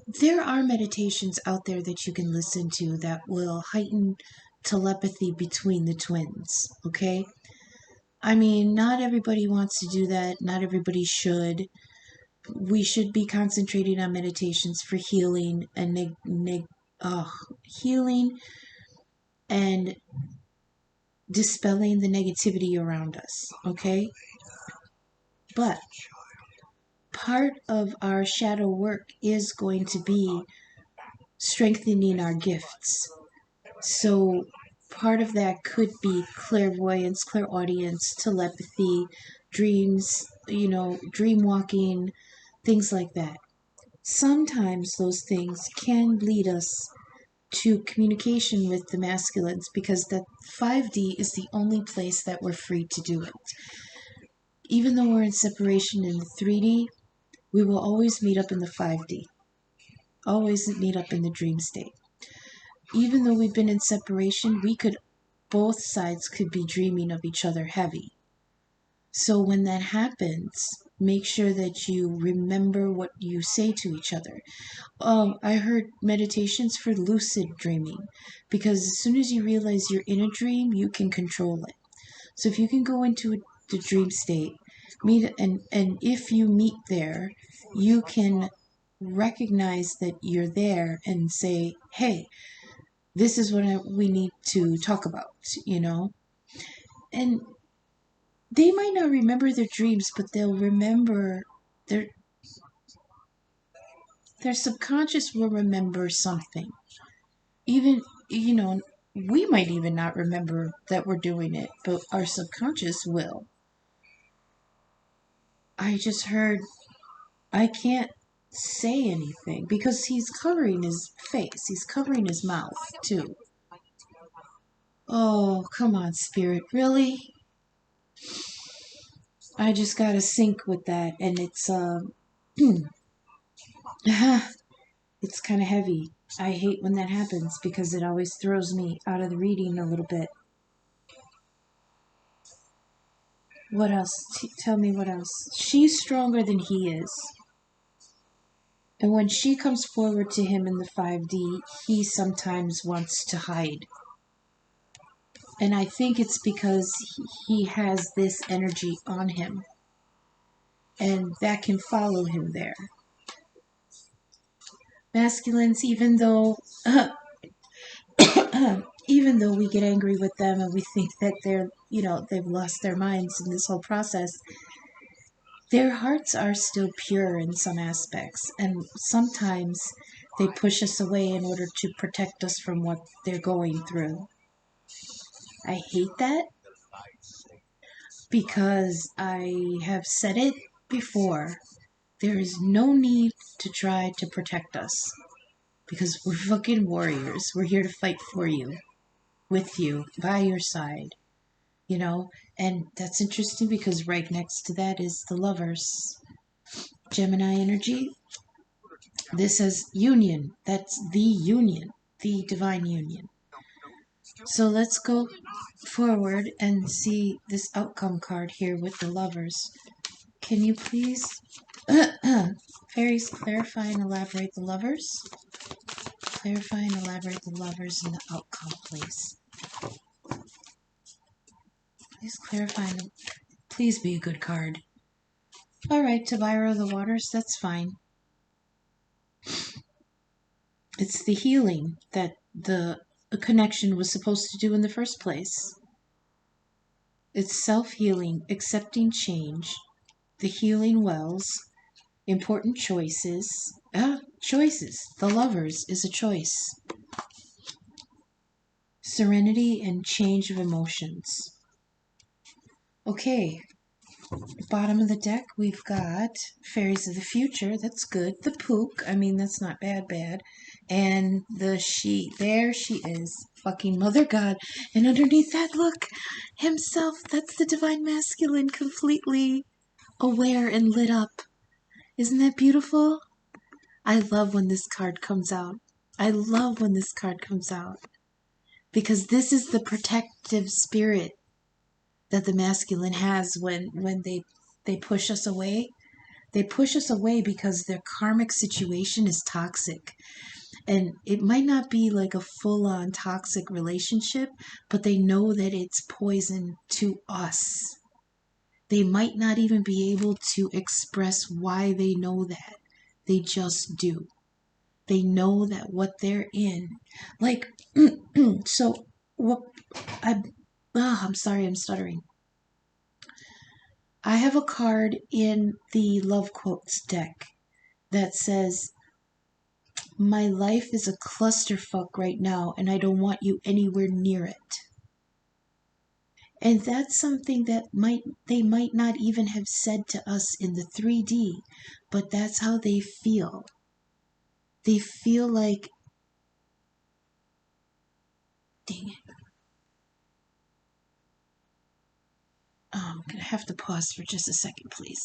There are meditations out there that you can listen to that will heighten telepathy between the twins, okay? I mean, not everybody wants to do that. Not everybody should. We should be concentrating on meditations for healing and healing and dispelling the negativity around us, okay? But part of our shadow work is going to be strengthening our gifts. So part of that could be clairvoyance, clairaudience, telepathy, dreams, dream walking, things like that. Sometimes those things can lead us to communication with the masculines because the 5D is the only place that we're free to do it. Even though we're in separation in the 3D, we will always meet up in the 5D. Always meet up in the dream state. Even though we've been in separation, both sides could be dreaming of each other heavy. So when that happens, make sure that you remember what you say to each other. I heard meditations for lucid dreaming, because as soon as you realize you're in a dream, you can control it. So if you can go into the dream state, and if you meet there, you can recognize that you're there and say, hey, this is what we need to talk about, And they might not remember their dreams, but they'll remember their subconscious will remember something. Even, we might even not remember that we're doing it, but our subconscious will. I just heard, I can't say anything because he's covering his face. He's covering his mouth, too. Oh, come on, Spirit. Really? I just gotta sync with that, and it's it's kind of heavy. I hate when that happens because it always throws me out of the reading a little bit. What else? Tell me what else. She's stronger than he is. And when she comes forward to him in the 5D, he sometimes wants to hide. And I think it's because he has this energy on him. And that can follow him there. Masculines, even though even though we get angry with them and we think that they're, they've lost their minds in this whole process, their hearts are still pure in some aspects, and sometimes they push us away in order to protect us from what they're going through. I hate that because I have said it before. There is no need to try to protect us because we're fucking warriors. We're here to fight for you, with you, by your side, and that's interesting because right next to that is the Lovers. Gemini energy. This is union. That's the union, the divine union. So let's go forward and see this outcome card here with the Lovers. Can you please, fairies, clarify and elaborate the Lovers? Clarify and elaborate the Lovers and the outcome, please. Please clarify and please be a good card. Alright, Tabira the Waters, that's fine. It's the healing that the connection was supposed to do in the first place. It's self-healing, accepting change, the healing wells, important choices. Choices. The Lovers is a choice. Serenity and change of emotions. Okay. Bottom of the deck, we've got Fairies of the Future. That's good. The Pook. I mean, that's not bad. And the She. There she is. Fucking Mother God. And underneath that, look. Himself. That's the Divine Masculine. Completely aware and lit up. Isn't that beautiful? I love when this card comes out. I love when this card comes out. Because this is the protective spirit that the masculine has when they push us away. They push us away because their karmic situation is toxic. And it might not be like a full-on toxic relationship, but they know that it's poison to us. They might not even be able to express why they know that. They just do. They know that what they're in. Like, so, what, I'm sorry, I'm stuttering. I have a card in the Love Quotes deck that says, my life is a clusterfuck right now, and I don't want you anywhere near it. And that's something that they might not even have said to us in the 3D, but that's how they feel. They feel like, dang it. I'm going to have to pause for just a second, please.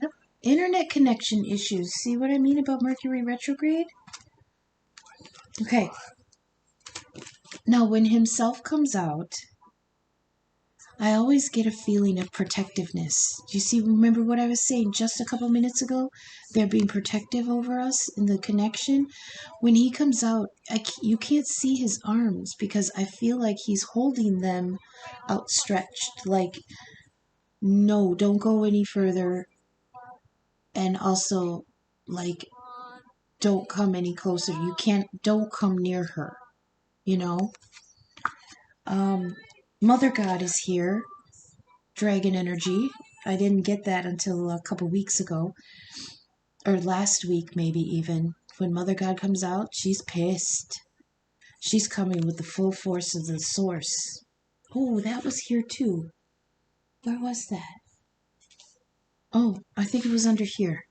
Yep. Internet connection issues. See what I mean about Mercury retrograde? Okay. Now, when himself comes out, I always get a feeling of protectiveness. Do you see, remember what I was saying just a couple minutes ago? They're being protective over us in the connection. When he comes out, you can't see his arms because I feel like he's holding them outstretched. Like, no, don't go any further. And also, like, don't come any closer. Don't come near her, Mother God is here. Dragon energy. I didn't get that until a couple weeks ago. Or last week, maybe even. When Mother God comes out, she's pissed. She's coming with the full force of the source. Oh, that was here too. Where was that? Oh, I think it was under here.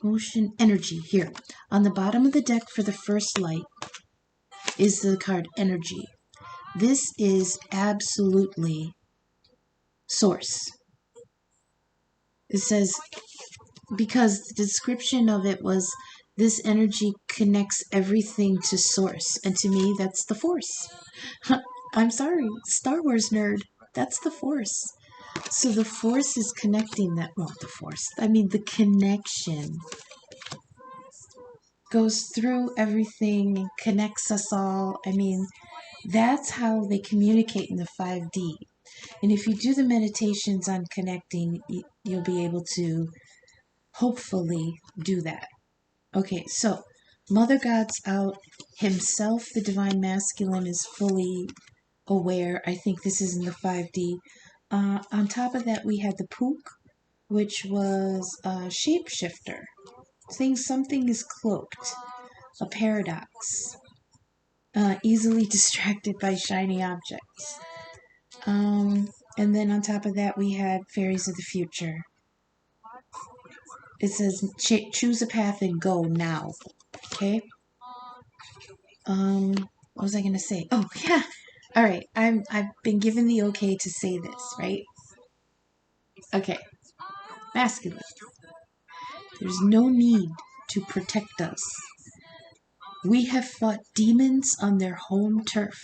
Motion energy. Here. On the bottom of the deck for the first light is the card energy. This is absolutely source. It says, because the description of it was, this energy connects everything to source. And to me, that's the force. I'm sorry, Star Wars nerd. That's the force. So the force is connecting that. Well, the force. I mean, the connection goes through everything and connects us all. I mean, that's how they communicate in the 5D. And if you do the meditations on connecting, you'll be able to hopefully do that. Okay, so Mother God's out. Himself, the Divine Masculine, is fully aware. I think this is in the 5D. On top of that, we had the Pook, which was a shapeshifter. Saying something is cloaked. A paradox. Easily distracted by shiny objects. And then on top of that, we had Fairies of the Future. It says, choose a path and go now. Okay? What was I going to say? Oh, yeah. All right. I've been given the okay to say this, right? Okay. Masculine. There's no need to protect us. We have fought demons on their home turf.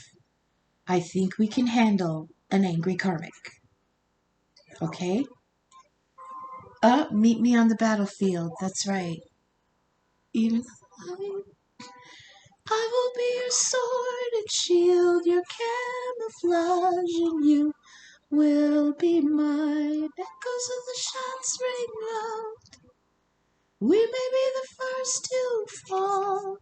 I think we can handle an angry karmic. Okay? Meet me on the battlefield. That's right. Even I will be your sword and shield, your camouflage, and you will be mine. Echoes of the shots ring out. We may be the first to fall.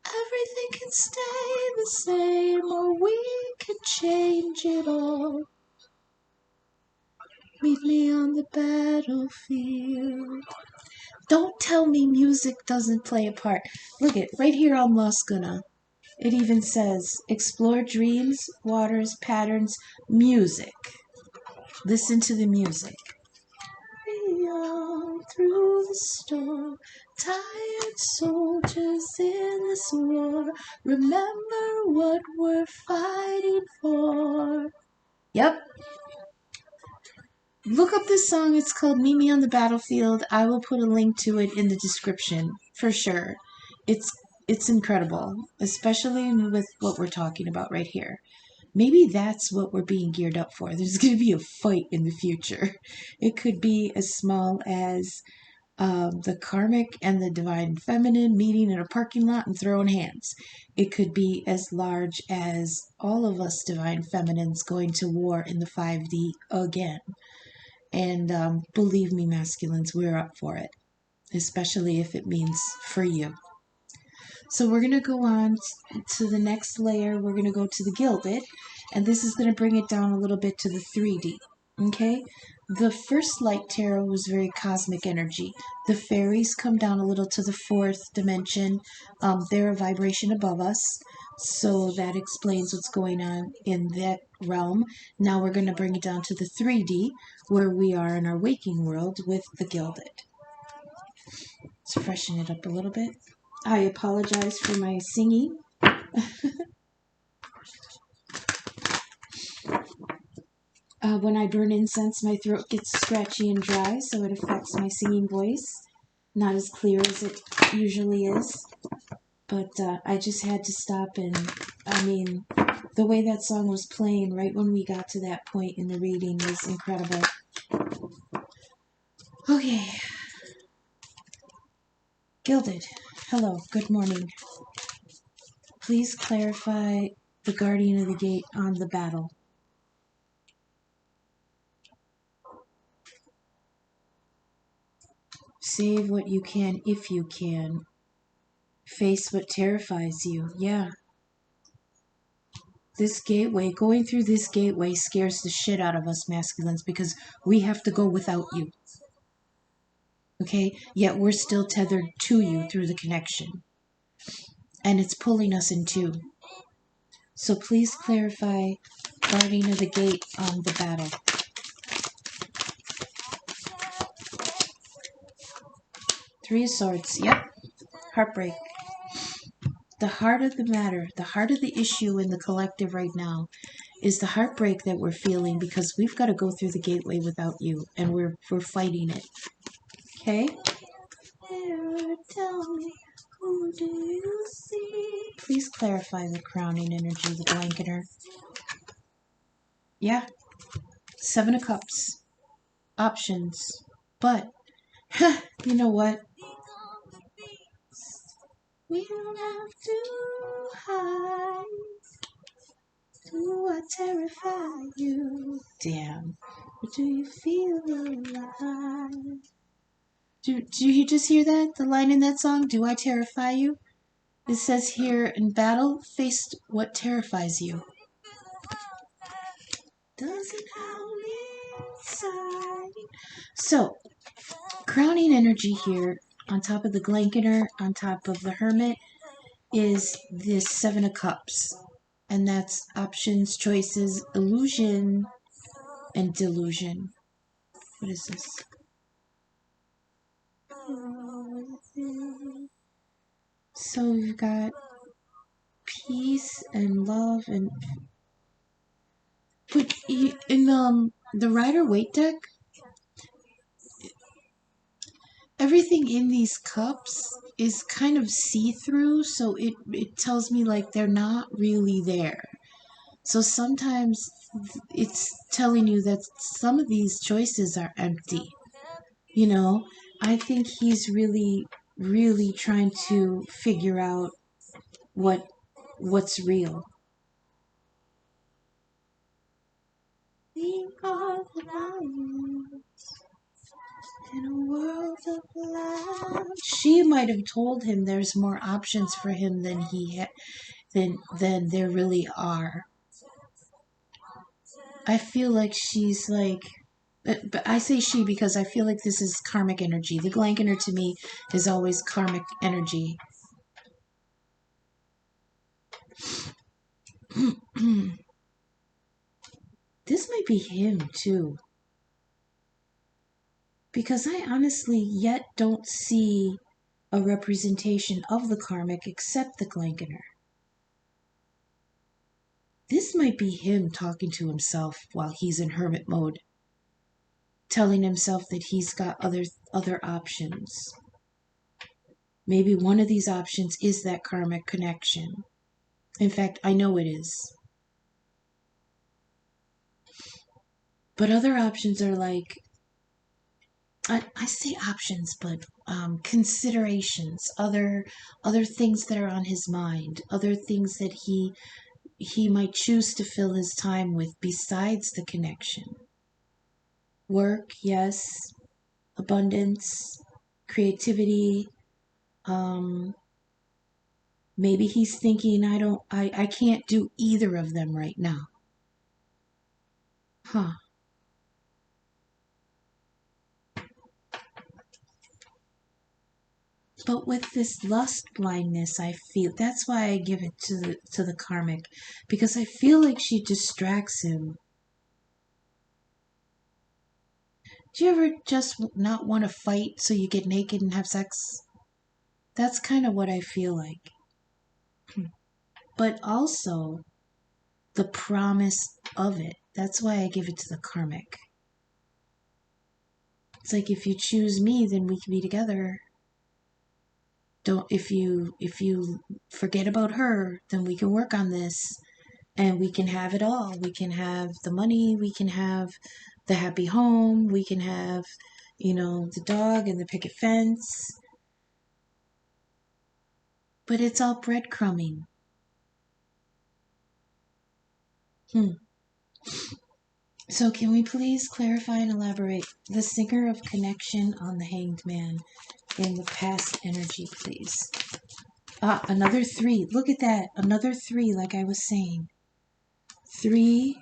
Everything can stay the same, or we can change it all. Meet me on the battlefield. Don't tell me music doesn't play a part. Look at right here on Lost Guna. It even says, explore dreams, waters, patterns, music. Listen to the music. Beyond through the storm, tired soldiers in this war, remember what we're fighting for. Yep. Look up this song. It's called Meet Me on the Battlefield. I will put a link to it in the description for sure. It's incredible, especially with what we're talking about right here. Maybe that's what we're being geared up for. There's going to be a fight in the future. It could be as small as the karmic and the divine feminine meeting in a parking lot and throwing hands. It could be as large as all of us divine feminines going to war in the 5D again. And believe me, masculines, we're up for it, especially if it means for you. So we're going to go on to the next layer. We're going to go to the Gilded, and this is going to bring it down a little bit to the 3D. Okay? The first light tarot was very cosmic energy. The fairies come down a little to the 4th dimension. They're a vibration above us, so that explains what's going on in that realm. Now we're going to bring it down to the 3D, where we are in our waking world with the Gilded. Let's freshen it up a little bit. I apologize for my singing. When I burn incense, my throat gets scratchy and dry, so it affects my singing voice. Not as clear as it usually is. But I just had to stop, and I mean, the way that song was playing right when we got to that point in the reading was incredible. Okay. Gilded. Hello, good morning. Please clarify the guardian of the gate on the battle. Save what you can if you can. Face what terrifies you. Yeah. This gateway, going through this gateway scares the shit out of us masculines because we have to go without you. Okay? Yet we're still tethered to you through the connection. And it's pulling us in two. So please clarify guardian of the gate on the battle. Three of Swords. Yep. Heartbreak. The heart of the matter, the heart of the issue in the collective right now is the heartbreak that we're feeling because we've got to go through the gateway without you, and we're fighting it. Okay? Tell me, who do you see? Please clarify the crowning energy, the blanketer. Yeah. 7 of Cups. Options. But, you know what? We don't have to hide. Do I terrify you? Damn. Or do you feel alive? Do you just hear that? The line in that song? Do I terrify you? It says here, in battle, face what terrifies you. Doesn't howl inside. So, crowning energy here, on top of the Blanketer, on top of the Hermit, is this 7 of Cups. And that's options, choices, illusion, and delusion. What is this? So we've got peace and love and... But in the Rider-Waite deck, everything in these cups is kind of see-through, so it tells me like they're not really there. So sometimes it's telling you that some of these choices are empty. You know, I think he's really, really trying to figure out what's real. We are the lions in a world of light. She might have told him there's more options for him than than there really are. I feel like she's like, but I say she because I feel like this is karmic energy. The Blanketer to me is always karmic energy. This might be him too. Because I honestly yet don't see a representation of the karmic except the Blanketer. This might be him talking to himself while he's in hermit mode, telling himself that he's got other options. Maybe one of these options is that karmic connection. In fact, I know it is. But other options are like, I say options, but considerations, other things that are on his mind, other things that he might choose to fill his time with besides the connection. Work, yes. Abundance, creativity. Maybe he's thinking, I can't do either of them right now. Huh. But with this lust blindness, I feel that's why I give it to the karmic, because I feel like she distracts him. Do you ever just not want to fight so you get naked and have sex? That's kind of what I feel like. But also the promise of it. That's why I give it to the karmic. It's like, if you choose me, then we can be together. If you forget about her, then we can work on this and we can have it all. We can have the money, we can have the happy home, we can have, the dog and the picket fence. But it's all breadcrumbing. So can we please clarify and elaborate the Singer of Connection on the Hanged Man in the past energy, please? Another 3. Look at that. Another 3, like I was saying. 3,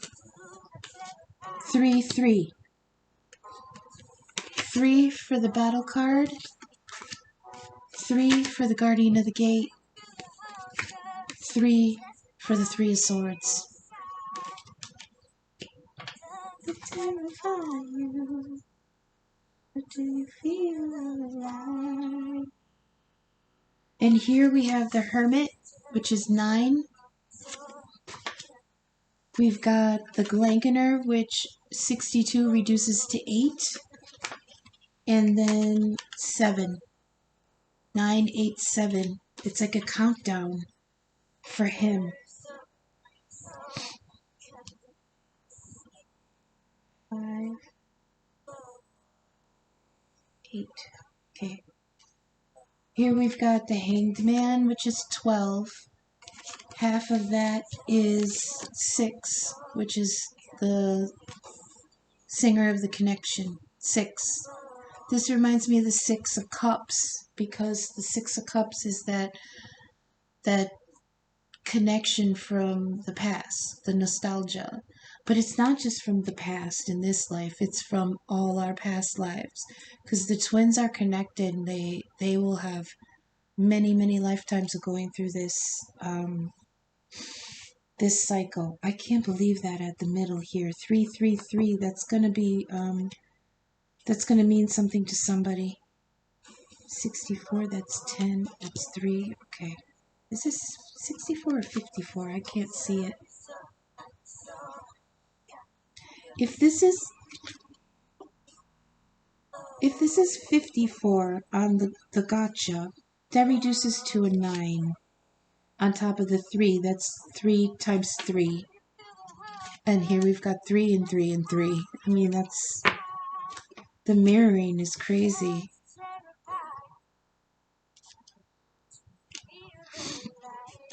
3, 3. 3 for the battle card. 3 for the Guardian of the Gate. 3 for the 3 of Swords. I terrify you. Or do you feel alive? And here we have the Hermit, which is 9. We've got the Glankener, which 62 reduces to 8. And then 7. 9, 8, 7. It's like a countdown for him. 5, 8. Okay. Here we've got the Hanged Man, which is 12. Half of that is 6, which is the singer of the connection. 6. This reminds me of the 6 of Cups, because the 6 of Cups is that connection from the past, the nostalgia. But it's not just from the past in this life, it's from all our past lives. Because the twins are connected, and they will have many, many lifetimes of going through this this cycle. I can't believe that at the middle here. 333, that's gonna be that's gonna mean something to somebody. 64, that's 10, that's 3. Okay. Is this 64 or 54? I can't see it. If this is 54 on the gotcha, that reduces to a 9 on top of the 3. That's 3 times 3. And here we've got 3 and 3 and 3. I mean, that's... the mirroring is crazy.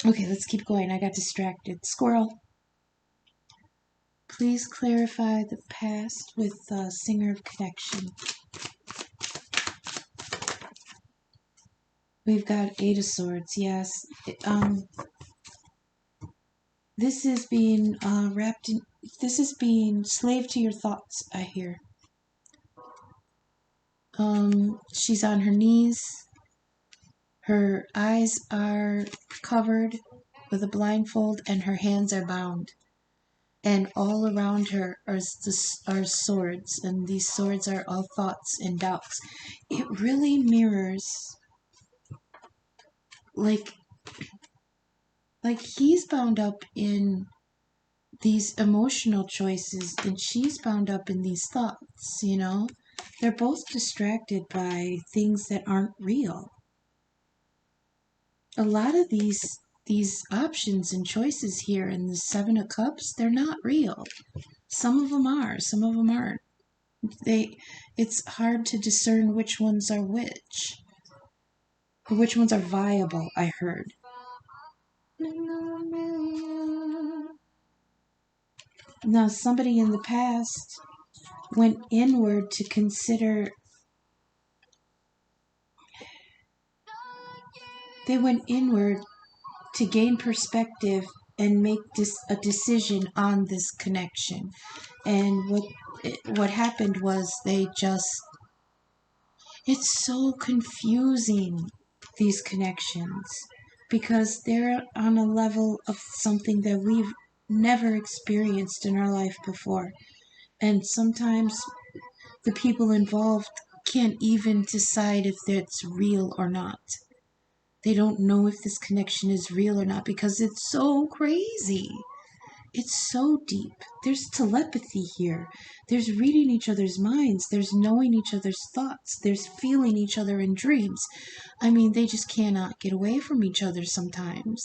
Okay, let's keep going. I got distracted. Squirrel. Please clarify the past with Singer of Connection. We've got 8 of Swords, yes. This is being wrapped in... this is being slave to your thoughts, I hear. She's on her knees. Her eyes are covered with a blindfold, and her hands are bound. And all around her are swords, and these swords are all thoughts and doubts. It really mirrors, like he's bound up in these emotional choices, and she's bound up in these thoughts, you know? They're both distracted by things that aren't real. A lot of these options and choices here in the 7 of Cups, they're not real. Some of them are, some of them aren't. It's hard to discern which ones are which. Or which ones are viable, I heard. Now, somebody in the past went inward to consider... they went inward to gain perspective and make a decision on this connection. And what happened was they just... it's so confusing, these connections, because they're on a level of something that we've never experienced in our life before. And sometimes the people involved can't even decide if it's real or not. They don't know if this connection is real or not, because it's so crazy. It's so deep. There's telepathy here. There's reading each other's minds. There's knowing each other's thoughts. There's feeling each other in dreams. I mean, they just cannot get away from each other sometimes.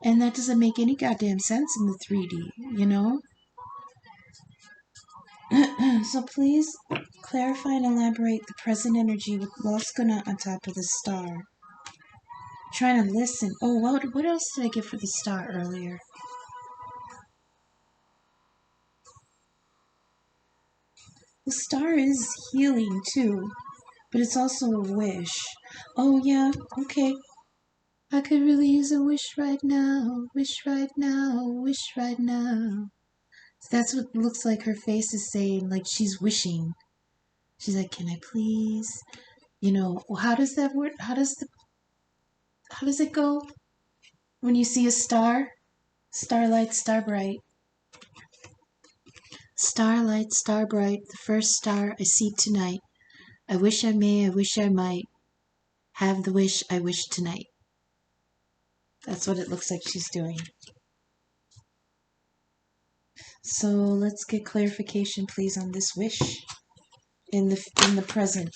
And that doesn't make any goddamn sense in the 3D, you know? So please clarify and elaborate the present energy with Loskana on top of the star. Trying to listen. Oh, what else did I get for the star earlier? The star is healing too, but it's also a wish. Oh yeah, okay. I could really use a wish right now, wish right now, wish right now. So that's what it looks like her face is saying, like she's wishing. She's like, can I please? You know, how does that work? How does it go? When you see a star? Starlight, star bright. Starlight, star bright, the first star I see tonight. I wish I may, I wish I might have the wish I wish tonight. That's what it looks like she's doing. So let's get clarification, please, on this wish in the present.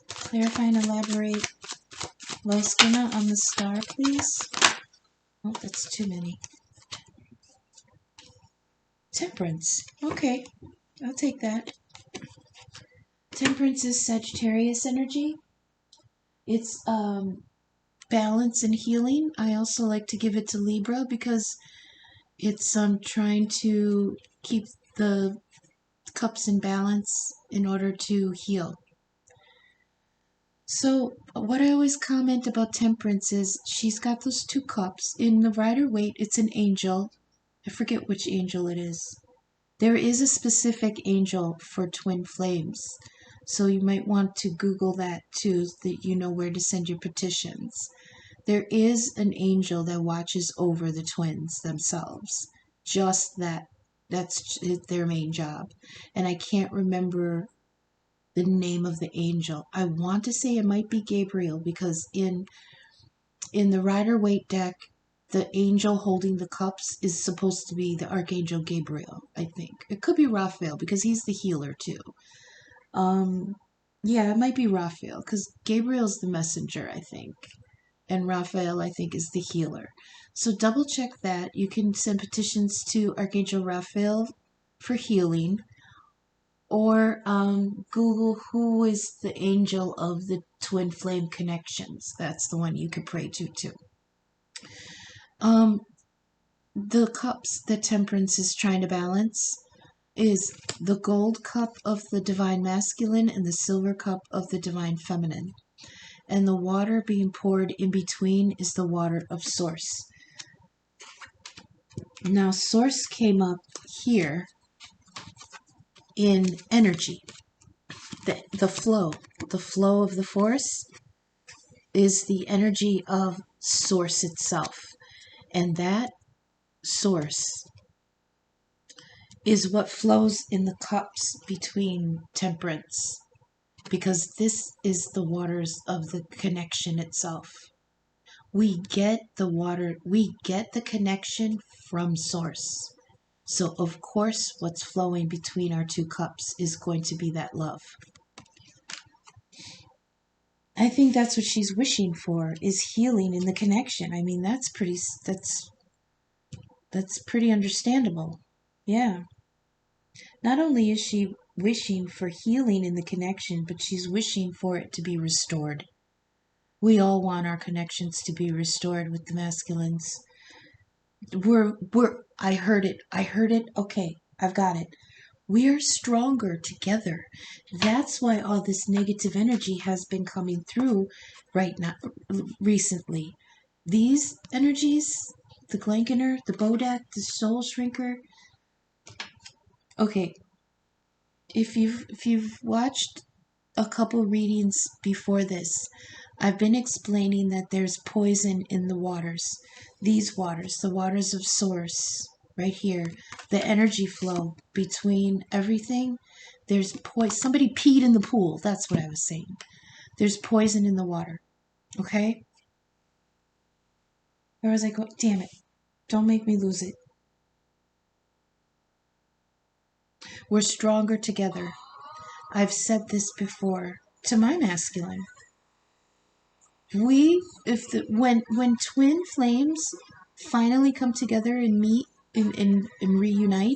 Clarify and elaborate. Loiskina on the star, please. Oh, that's too many. Temperance. Okay, I'll take that. Temperance is Sagittarius energy. It's balance and healing. I also like to give it to Libra because it's trying to keep the cups in balance in order to heal. So what I always comment about Temperance is she's got those two cups. In the Rider Waite, it's an angel. I forget which angel it is. There is a specific angel for twin flames. So you might want to Google that too, so that you know where to send your petitions. There is an angel that watches over the twins themselves. Just that. That's their main job. And I can't remember the name of the angel. I want to say it might be Gabriel, because in the Rider Waite deck, the angel holding the cups is supposed to be the Archangel Gabriel, I think. It could be Raphael, because he's the healer too. Yeah, it might be Raphael, because Gabriel's the messenger, I think. And Raphael, I think, is the healer. So double check that. You can send petitions to Archangel Raphael for healing, or Google who is the angel of the twin flame connections. That's the one you could pray to too. The cups that Temperance is trying to balance is the gold cup of the divine masculine and the silver cup of the divine feminine. And the water being poured in between is the water of Source. Now, Source came up here in energy. The flow of the force is the energy of Source itself. And that Source is what flows in the cups between Temperance, because this is the waters of the connection itself. We get the water, we get the connection from Source. So of course what's flowing between our two cups is going to be that love. I think that's what she's wishing for, is healing in the connection. I mean, that's pretty understandable. Yeah. Not only is she wishing for healing in the connection, but she's wishing for it to be restored. We all want our connections to be restored with the masculines. I heard it. Okay, I've got it. We are stronger together. That's why all this negative energy has been coming through right now, recently. These energies, the Glankener, the Bodak, the Soul Shrinker. Okay, if you've watched a couple readings before this, I've been explaining that there's poison in the waters. These waters, the waters of Source, right here, the energy flow between everything. There's poison. Somebody peed in the pool. That's what I was saying. There's poison in the water. Okay? Where was I going? Damn it. Don't make me lose it. We're stronger together. I've said this before to my masculine. When twin flames finally come together and meet and reunite,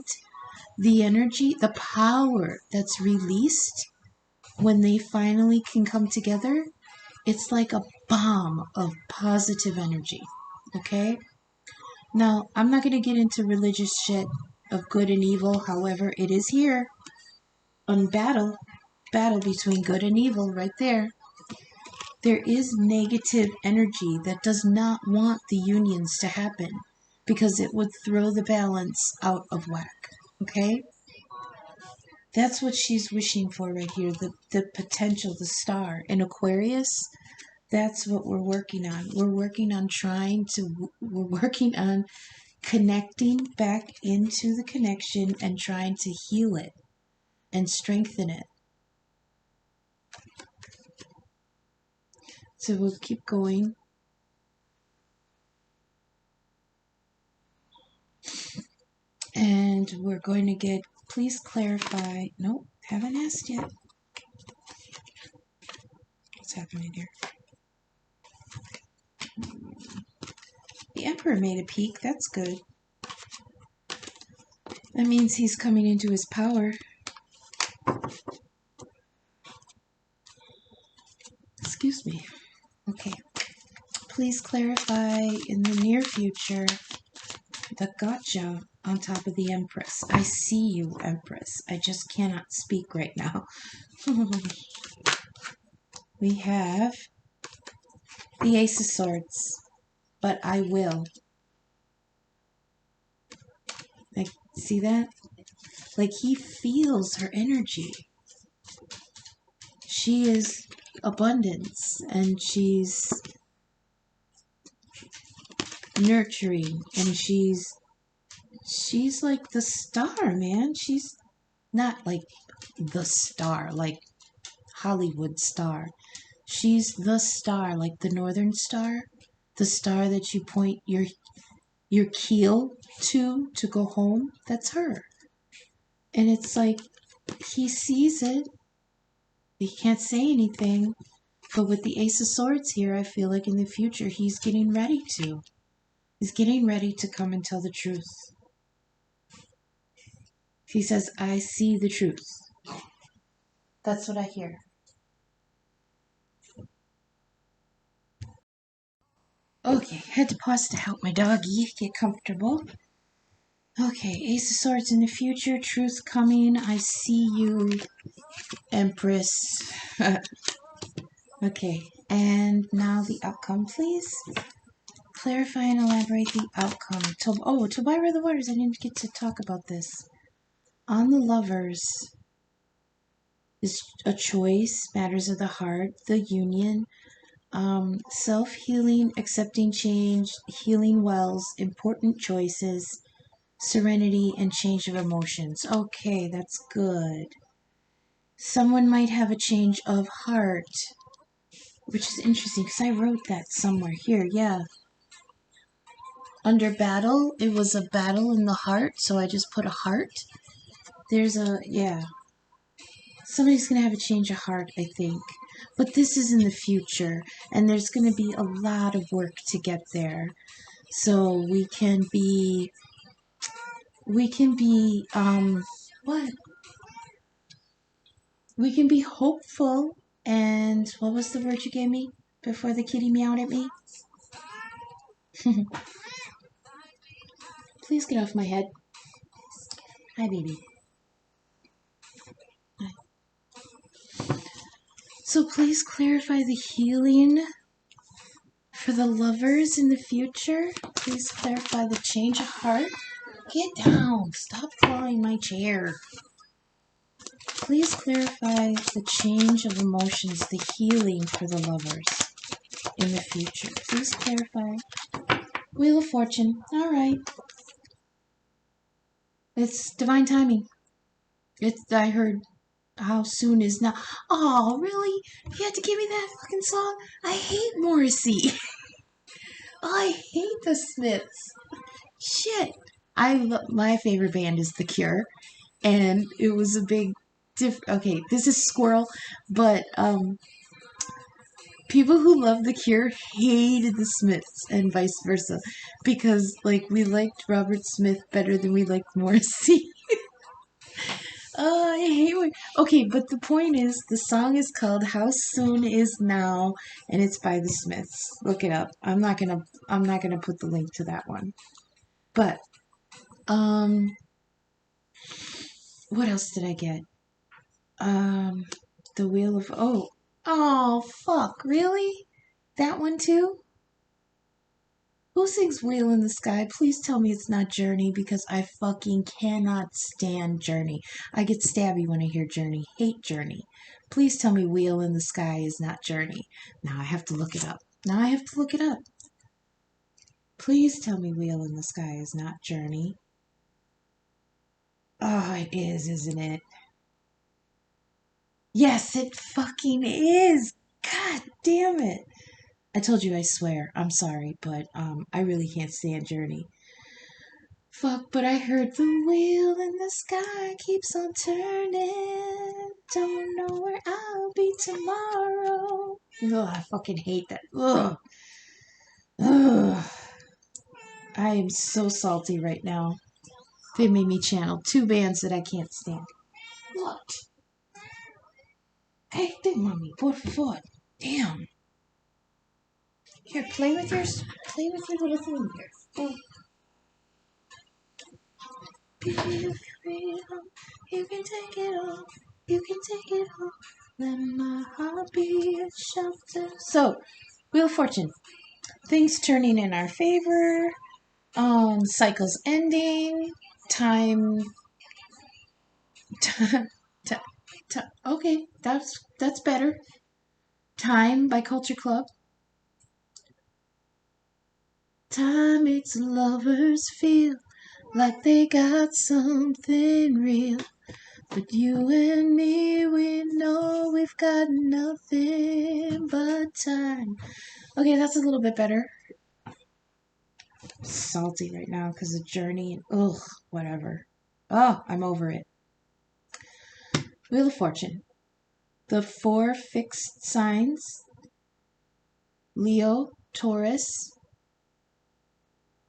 the energy, the power that's released when they finally can come together, it's like a bomb of positive energy. Okay? Now, I'm not going to get into religious shit of good and evil. However, it is here on battle between good and evil right there. There is negative energy that does not want the unions to happen, because it would throw the balance out of whack. Okay? That's what she's wishing for right here, the potential, the star. In Aquarius, that's what we're working on. We're working on connecting back into the connection and trying to heal it and strengthen it. So we'll keep going. And And we're going to get, please clarify. Nope, haven't asked yet. What's happening here? The Emperor made a peek. That's good. That means he's coming into his power. Excuse me. Okay. Please clarify in the near future the gotcha on top of the Empress. I see you, Empress. I just cannot speak right now. We have the Ace of Swords, but I will. Like, see that? Like, he feels her energy. She is abundance, and she's nurturing, and she's like the star, man. She's not like the star, like Hollywood star. She's the star, like the Northern Star, the star that you point your keel to go home. That's her. And it's like, he sees it. He can't say anything. But with the Ace of Swords here, I feel like in the future he's getting ready to. He's getting ready to come and tell the truth. He says, I see the truth. That's what I hear. Okay, had to pause to help my doggy get comfortable. Okay, Ace of Swords in the future, truth coming. I see you, Empress. Okay, and now the outcome, please. Clarify and elaborate the outcome. Tobira the Waters, I didn't get to talk about this. On the Lovers is a choice, matters of the heart, the union, self-healing, accepting change, healing wells, important choices, serenity, and change of emotions. Okay, that's good. Someone might have a change of heart, which is interesting because I wrote that somewhere here. Yeah. Under battle, it was a battle in the heart, so I just put a heart. There's a, yeah. Somebody's going to have a change of heart, I think. But this is in the future, and there's going to be a lot of work to get there. So we can be, what? We can be hopeful, and what was the word you gave me before the kitty meowed at me? Please get off my head. Hi, baby. Hi. So please clarify the healing for the lovers in the future. Please clarify the change of heart. Get down. Stop clawing my chair. Please clarify the change of emotions, the healing for the lovers in the future. Please clarify. Wheel of Fortune. All right. It's divine timing. I heard how soon is now. Oh, really? You had to give me that fucking song? I hate Morrissey. I hate the Smiths. Shit. My favorite band is The Cure, and it was a big okay, this is Squirrel, but people who love The Cure hated the Smiths and vice versa, because like we liked Robert Smith better than we liked Morrissey. I hate it. Okay, but the point is, the song is called "How Soon Is Now," and it's by the Smiths. Look it up. I'm not gonna put the link to that one. But what else did I get? The Wheel of oh fuck, really? That one too? Who sings Wheel in the Sky? Please tell me it's not Journey, because I fucking cannot stand Journey. I get stabby when I hear Journey. Hate Journey. Please tell me Wheel in the Sky is not Journey. Now I have to look it up. Please tell me Wheel in the Sky is not Journey. Oh, it is, isn't it? Yes, it fucking is. God damn it. I told you, I swear. I'm sorry, but I really can't stand Journey. Fuck, but I heard the wheel in the sky keeps on turning. Don't know where I'll be tomorrow. Ugh, I fucking hate that. Ugh. Ugh. I am so salty right now. They made me channel 2 bands that I can't stand. What? Hey, think, mommy, por favor. Damn. Here, play with your little thing here. Oh. Feel freedom. You can take it all. You can take it all. Let my heart be a shelter. So, Wheel of Fortune. Things turning in our favor. Cycles ending. Time. Okay, that's better. Time by Culture Club. Time makes lovers feel like they got something real. But you and me, we know we've got nothing but time. Okay, that's a little bit better. Salty right now because of Journey and ugh, whatever. Oh, I'm over it. Wheel of Fortune. The 4 fixed signs: Leo, Taurus,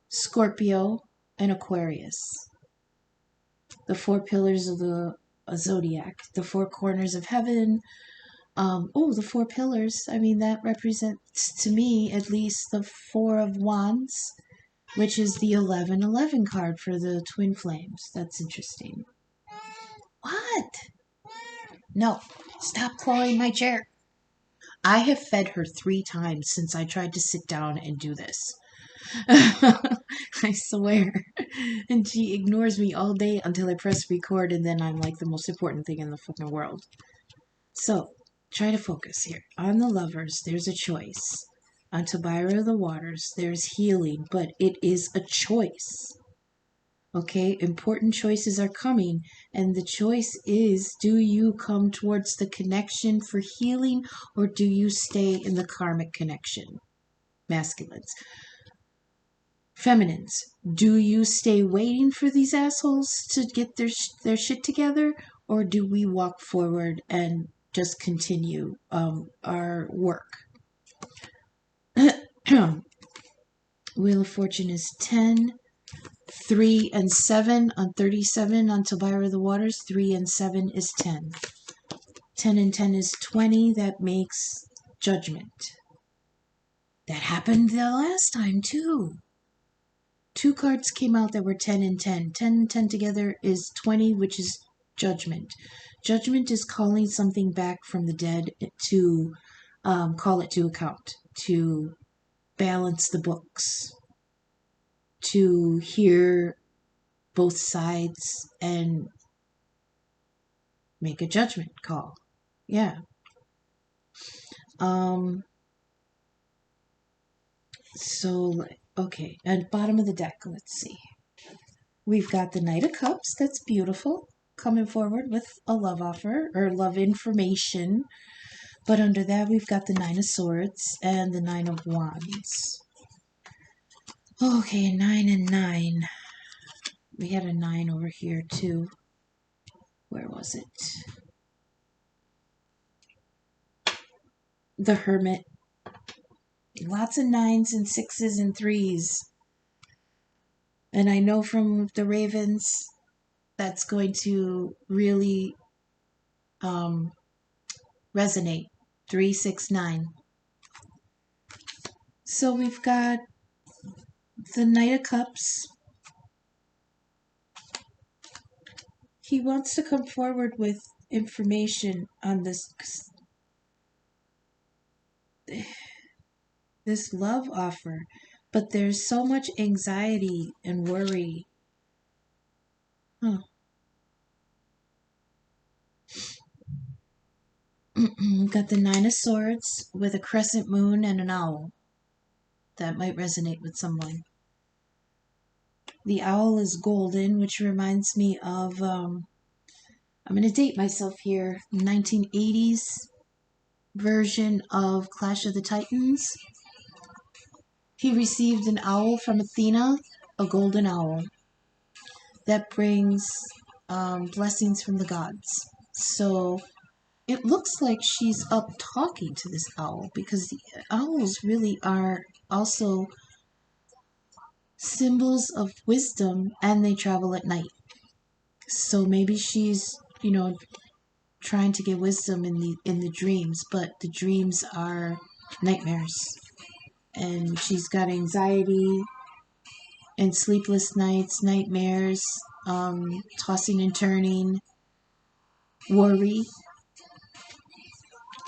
Scorpio, and Aquarius. The 4 pillars of the zodiac, the 4 corners of heaven. The 4 pillars. I mean, that represents to me at least the 4 of Wands, which is the 1111 card for the twin flames. That's interesting. What? No, stop clawing my chair. I have fed her 3 times since I tried to sit down and do this. I swear. And she ignores me all day until I press record, and then I'm like the most important thing in the fucking world. So, try to focus here. On the Lovers, there's a choice. On Tabira of the Waters, there's healing, but it is a choice. Okay, important choices are coming, and the choice is, do you come towards the connection for healing, or do you stay in the karmic connection? Masculines. Feminines, do you stay waiting for these assholes to get their shit together, or do we walk forward and just continue our work? Wheel of Fortune is 10, 3, and 7 on 37 on Tabira of the Waters. 3 and 7 is 10. 10 and 10 is 20. That makes Judgment. That happened the last time, too. 2 cards came out that were 10 and 10. 10 and 10 together is 20, which is Judgment. Judgment is calling something back from the dead to call it to account, to balance the books, to hear both sides and make a judgment call. Yeah. So, okay, at bottom of the deck, let's see. We've got the Knight of Cups. That's beautiful. Coming forward with a love offer or love information. But under that, we've got the 9 of Swords and the 9 of Wands. Okay, 9 and 9. We had a 9 over here, too. Where was it? The Hermit. Lots of 9s and 6s and 3s. And I know from the Ravens, that's going to really resonate. 3, 6, 9. So we've got the Knight of Cups. He wants to come forward with information on this love offer, but there's so much anxiety and worry. Got the 9 of Swords with a crescent moon and an owl. That might resonate with someone. The owl is golden, which reminds me of, I'm going to date myself here, 1980s version of Clash of the Titans. He received an owl from Athena, a golden owl. that brings blessings from the gods. So it looks like she's up talking to this owl, because the owls really are also symbols of wisdom, and they travel at night. So maybe she's, trying to get wisdom in the dreams, but the dreams are nightmares. And she's got anxiety and sleepless nights, nightmares, tossing and turning, worry.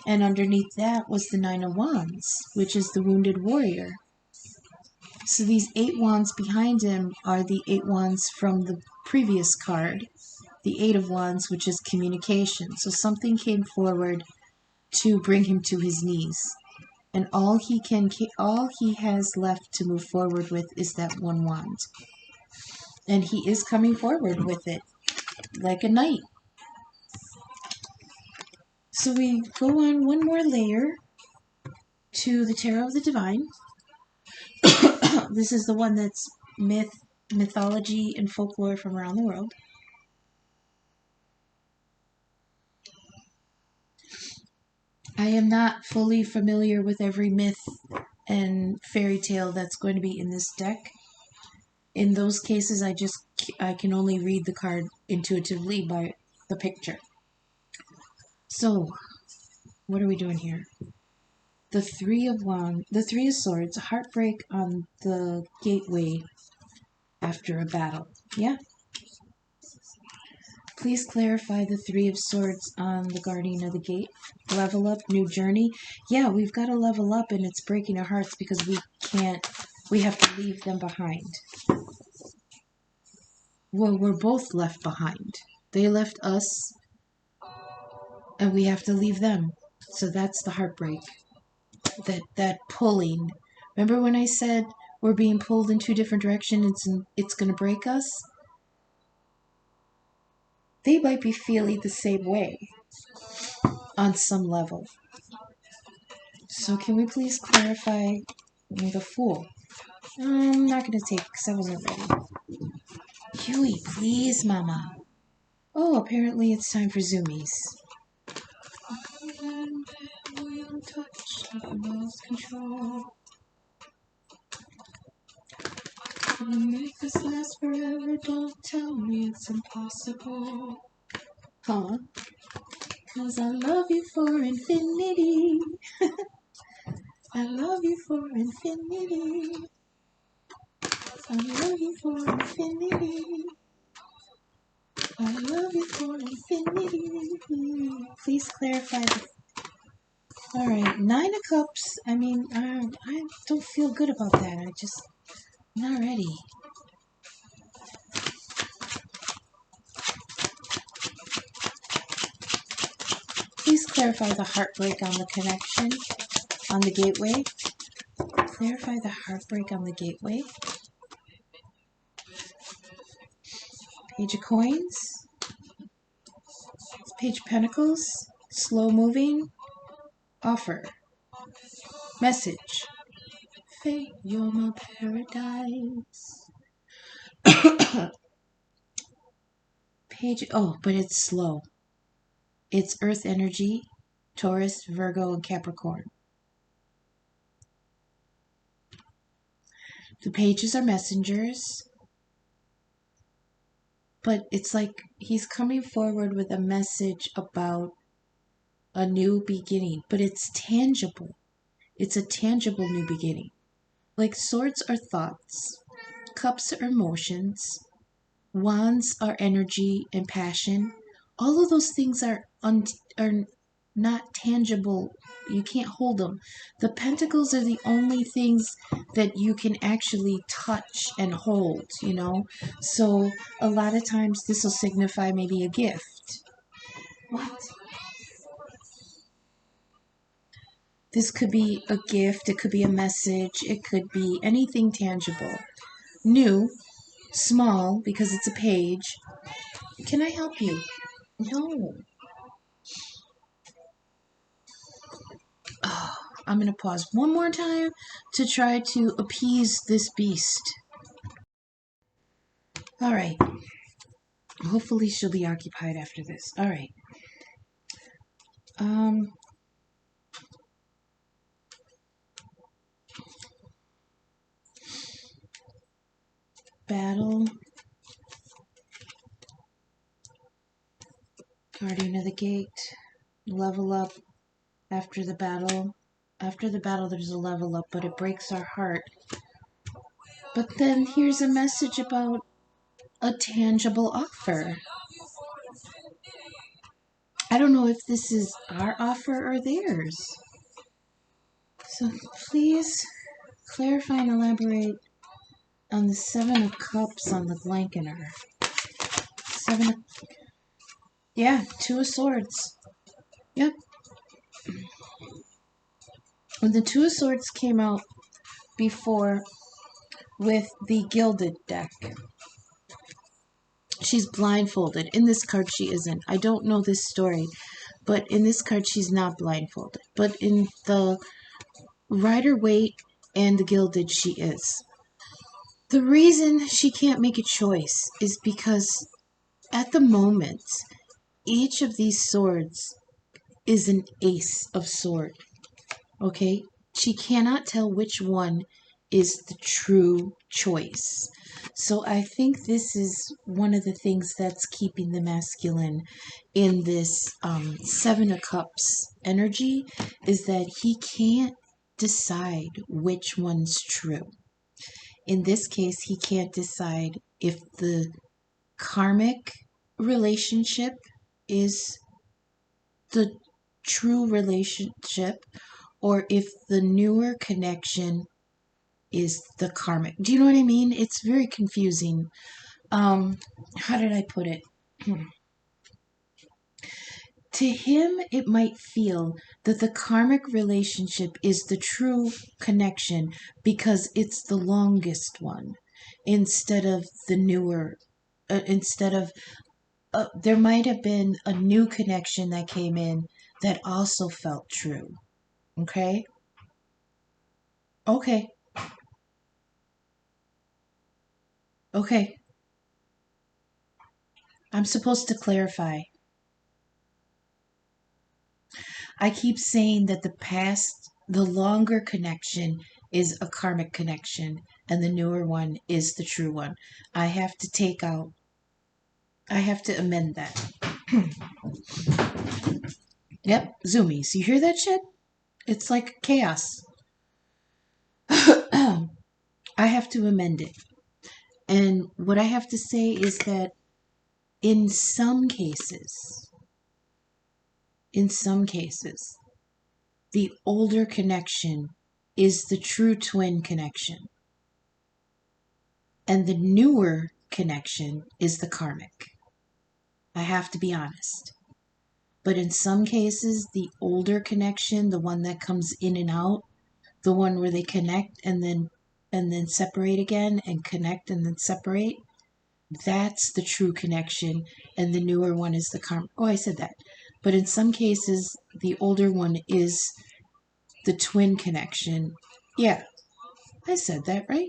And underneath that was the Nine of Wands, which is the wounded warrior. So these 8 wands behind him are the 8 wands from the previous card. The 8 of Wands, which is communication. So something came forward to bring him to his knees. And all he has left to move forward with is that 1 wand. And he is coming forward with it, like a knight. So we go on one more layer to the Tarot of the Divine. This is the one that's mythology, and folklore from around the world. I am not fully familiar with every myth and fairy tale that's going to be in this deck. In those cases, I can only read the card intuitively by the picture. So, what are we doing here? The 3 of Swords, heartbreak on the gateway after a battle. Yeah? Please clarify the 3 of Swords on the Guardian of the Gate. Level up, new journey. Yeah, we've got to level up, and it's breaking our hearts because we have to leave them behind. Well, we're both left behind. They left us, and we have to leave them. So that's the heartbreak. That pulling. Remember when I said we're being pulled in 2 different directions and it's going to break us? They might be feeling the same way on some level. So can we please clarify the Fool? I'm not going to take it because I wasn't ready. Huey, please, Mama. Oh, apparently it's time for zoomies. Lost control. Make this last forever. Don't tell me it's impossible. Huh? 'Cause I love you for infinity. I love you for infinity. I love you for infinity. I love you for infinity. Please clarify the... Alright, 9 of Cups. I mean, I don't feel good about that. I'm not ready. Please clarify the heartbreak on the connection, on the gateway. Clarify the heartbreak on the gateway. Page of Coins. Page of Pentacles. Slow moving. Offer. Message. Fate, you're my paradise. Page, oh, but it's slow. It's Earth energy, Taurus, Virgo, and Capricorn. The pages are messengers, but it's like he's coming forward with a message about a new beginning, but it's tangible. It's a tangible new beginning. Like Swords are thoughts, Cups are emotions, Wands are energy and passion. All of those things are not tangible. You can't hold them. The Pentacles are the only things that you can actually touch and hold, So a lot of times this will signify maybe a gift. What? This could be a gift. It could be a message. It could be anything tangible. New, small, because it's a page. Can I help you? No. Oh, I'm going to pause one more time to try to appease this beast. All right. Hopefully she'll be occupied after this. All right. Battle. Guardian of the Gate. Level up after the battle. After the battle, there's a level up, but it breaks our heart. But then here's a message about a tangible offer. I don't know if this is our offer or theirs. So please clarify and elaborate on the Seven of Cups on the blanketer. Yeah, Two of Swords. Yep. When the Two of Swords came out before with the Gilded deck, she's blindfolded. In this card, she isn't. I don't know this story, but in this card, she's not blindfolded. But in the Rider Waite and the Gilded, she is. The reason she can't make a choice is because at the moment, each of these swords is an ace of sword. Okay? She cannot tell which one is the true choice. So I think this is one of the things that's keeping the masculine in this Seven of Cups energy, is that he can't decide which one's true. In this case, he can't decide if the karmic relationship is the true relationship or if the newer connection is the karmic. Do you know what I mean? It's very confusing. How did I put it? To him, it might feel that the karmic relationship is the true connection because it's the longest one instead of the newer, there might have been a new connection that came in that also felt true. Okay? Okay. Okay. I'm supposed to clarify. I keep saying that the longer connection is a karmic connection and the newer one is the true one. I have to amend that. Yep, zoomies. You hear that shit? It's like chaos. I have to amend it. And what I have to say is that in some cases, the older connection is the true twin connection. And the newer connection is the karmic. I have to be honest. But in some cases, the older connection, the one that comes in and out, the one where they connect and then separate again and connect and then separate, that's the true connection, and the newer one is the karmic. Oh, I said that. But in some cases, the older one is the twin connection. Yeah, I said that right.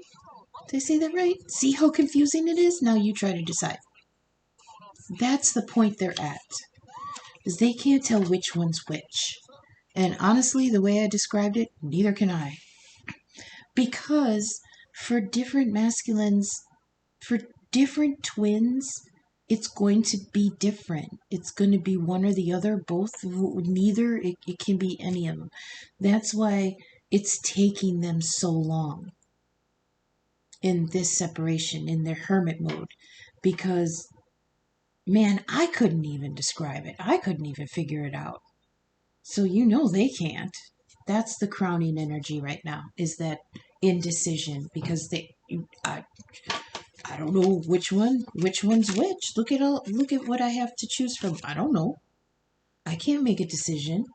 Did I say that right? See how confusing it is? Now you try to decide. That's the point they're at, is they can't tell which one's which. And honestly, the way I described it, neither can I. Because for different masculines, for different twins, it's going to be different. It's going to be one or the other, both, neither. It can be any of them. That's why it's taking them so long in this separation, in their hermit mode. Because, man, I couldn't even describe it. I couldn't even figure it out. So you know they can't. That's the crowning energy right now, is that indecision, because I don't know which one's which. Look at what I have to choose from. I don't know. I can't make a decision.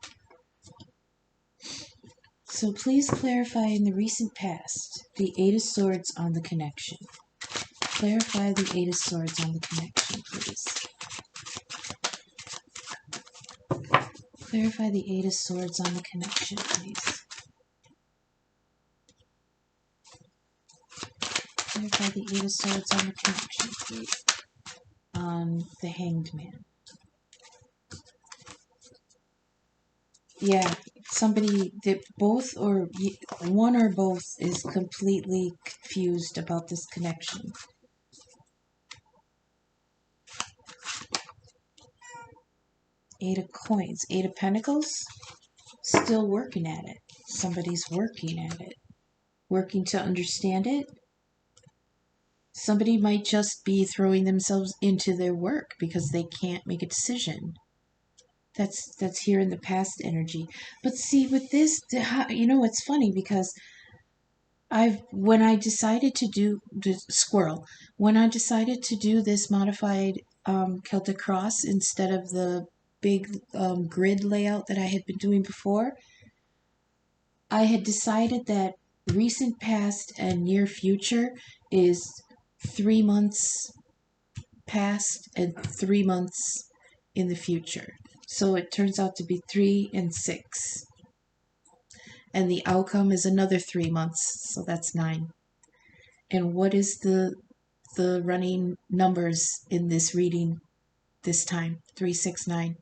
So please clarify in the recent past the Eight of Swords on the connection. Clarify the Eight of Swords on the connection, please. Clarify the Eight of Swords on the connection, please. Clarify the Eight of Swords on the connection, please. on the Hanged Man. Yeah, somebody that both or one or both is completely confused about this connection. Eight of Coins, Eight of Pentacles, still working at it. Somebody's working at it. Working to understand it. Somebody might just be throwing themselves into their work because they can't make a decision. That's here in the past energy. But see, with this, you know, it's funny because when I decided to do the squirrel, when I decided to do this modified Celtic cross instead of the big grid layout that I had been doing before, I had decided that recent past and near future is 3 months past and 3 months in the future. So it turns out to be 3 and 6. And the outcome is another 3 months, so that's 9. And what is the running numbers in this reading this time? 3, 6, 9.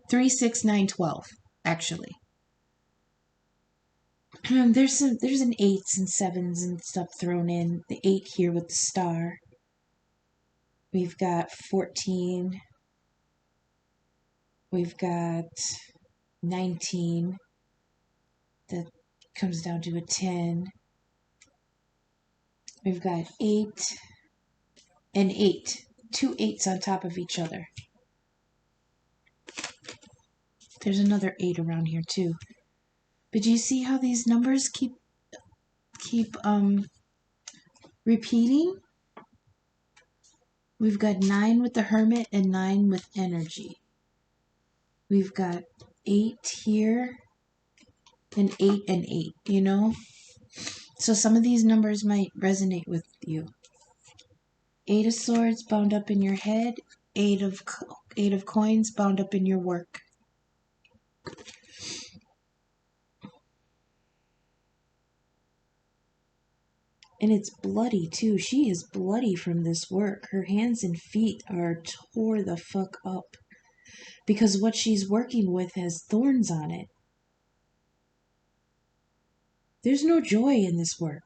3, 6, 9, 12, actually. There's an 8s and 7s and stuff thrown in. The 8 here with the star. We've got 14. We've got 19. That comes down to a 10. We've got 8 and 8. 2 8s on top of each other. There's another 8 around here too. But do you see how these numbers keep repeating? We've got 9 with the Hermit and 9 with energy. We've got 8 here and 8 and 8, you know? So some of these numbers might resonate with you. 8 of Swords bound up in your head. 8 of Coins bound up in your work. And it's bloody too. She is bloody from this work. Her hands and feet are tore the fuck up. Because what she's working with has thorns on it. There's no joy in this work.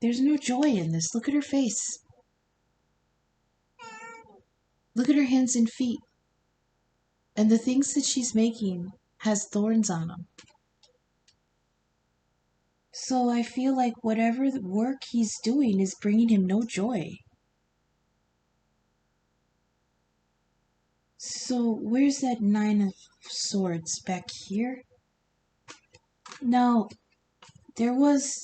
There's no joy in this. Look at her face. Look at her hands and feet. And the things that she's making has thorns on them. So I feel like whatever the work he's doing is bringing him no joy. So where's that 9 of Swords? Back here? Now, there was...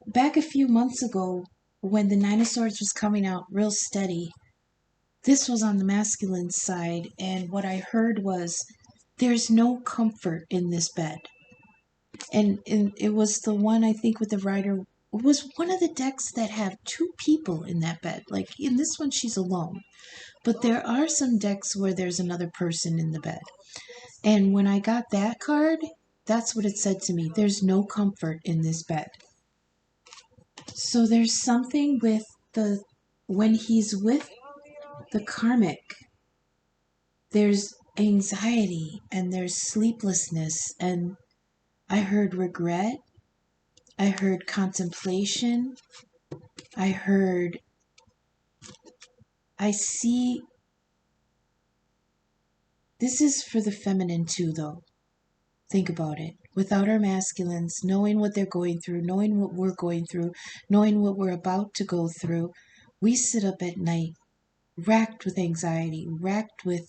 Back a few months ago, when the 9 of Swords was coming out real steady, this was on the masculine side, and what I heard was, there's no comfort in this bed. And it was the one, I think, with the rider. It was one of the decks that have 2 people in that bed. Like, in this one, she's alone. But there are some decks where there's another person in the bed. And when I got that card, that's what it said to me. There's no comfort in this bed. So there's something with when he's with the karmic, there's anxiety and there's sleeplessness, and I heard regret, I heard contemplation, I see, this is for the feminine too though. Think about it. Without our masculines, knowing what they're going through, knowing what we're going through, knowing what we're about to go through, we sit up at night racked with anxiety, racked with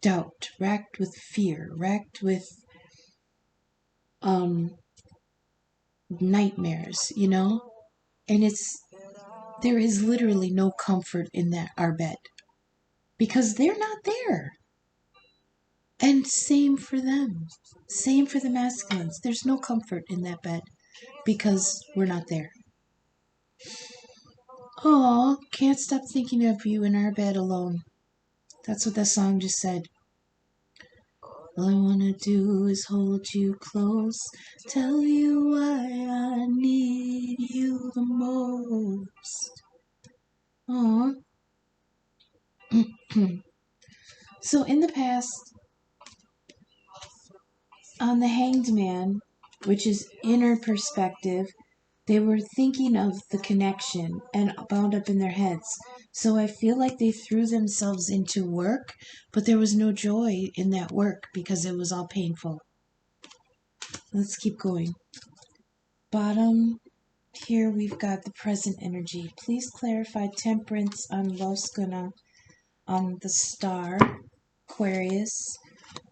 doubt, racked with fear, racked with nightmares, you know? And there is literally no comfort in our bed. Because they're not there. And same for them. Same for the masculines. There's no comfort in that bed. Because we're not there. Oh, can't stop thinking of you in our bed alone. That's what that song just said. All I wanna do is hold you close, tell you why I need you the most. Aww. So in the past, on the Hanged Man, which is inner perspective, they were thinking of the connection and bound up in their heads. So I feel like they threw themselves into work, but there was no joy in that work because it was all painful. Let's keep going. Bottom here we've got the present energy. Please clarify Temperance on Los Guna on the star, Aquarius,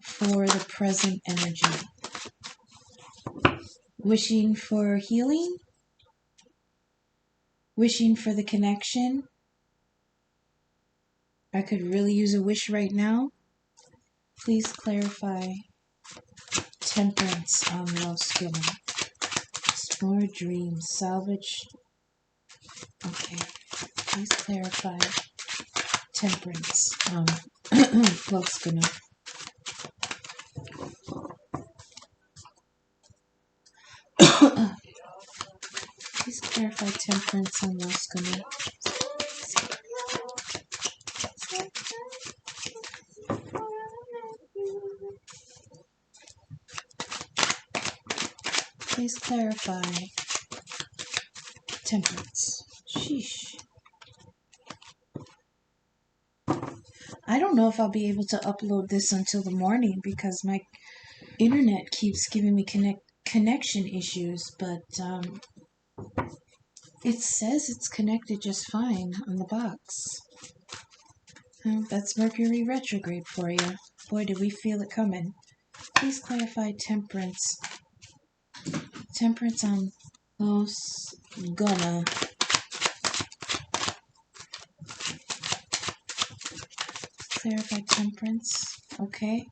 for the present energy. Wishing for healing? Wishing for the connection? I could really use a wish right now. Please clarify Temperance on Los Guna. Explore dreams. Salvage. Okay. Please clarify Temperance on Los Guna. Please clarify Temperance on Los Guna. Please clarify Temperance. Sheesh. I don't know if I'll be able to upload this until the morning because my internet keeps giving me connection issues, but it says it's connected just fine on the box. That's Mercury Retrograde for you. Boy, did we feel it coming. Please clarify Temperance. Temperance on Los Guna. Clarify Temperance. Okay.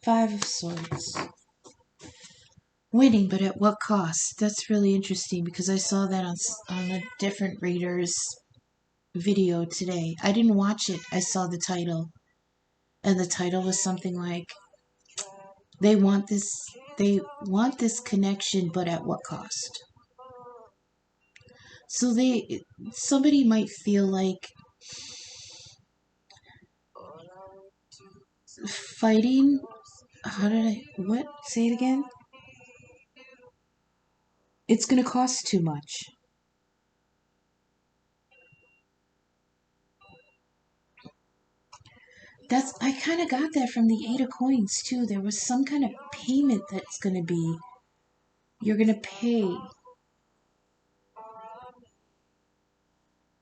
5 of Swords. Winning, but at what cost? That's really interesting because I saw that on a different reader's video today. I didn't watch it. I saw the title. And the title was something like, they want this connection, but at what cost? So somebody might feel like fighting. What? Say it again. It's going to cost too much. I kind of got that from the 8 of Coins too. There was some kind of payment that's going to be, you're going to pay.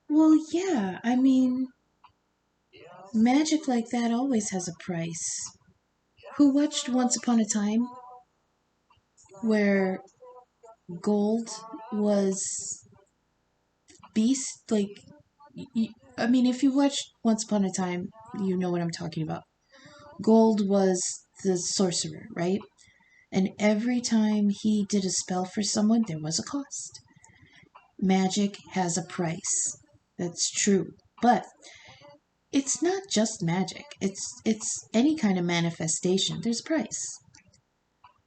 Well, yeah, I mean, magic like that always has a price. Who watched Once Upon a Time where gold was beast? Like, I mean, if you watched Once Upon a Time, you know what I'm talking about. Gold was the sorcerer, right? And every time he did a spell for someone, there was a cost. Magic has a price. That's true. But it's not just magic. It's any kind of manifestation. There's a price.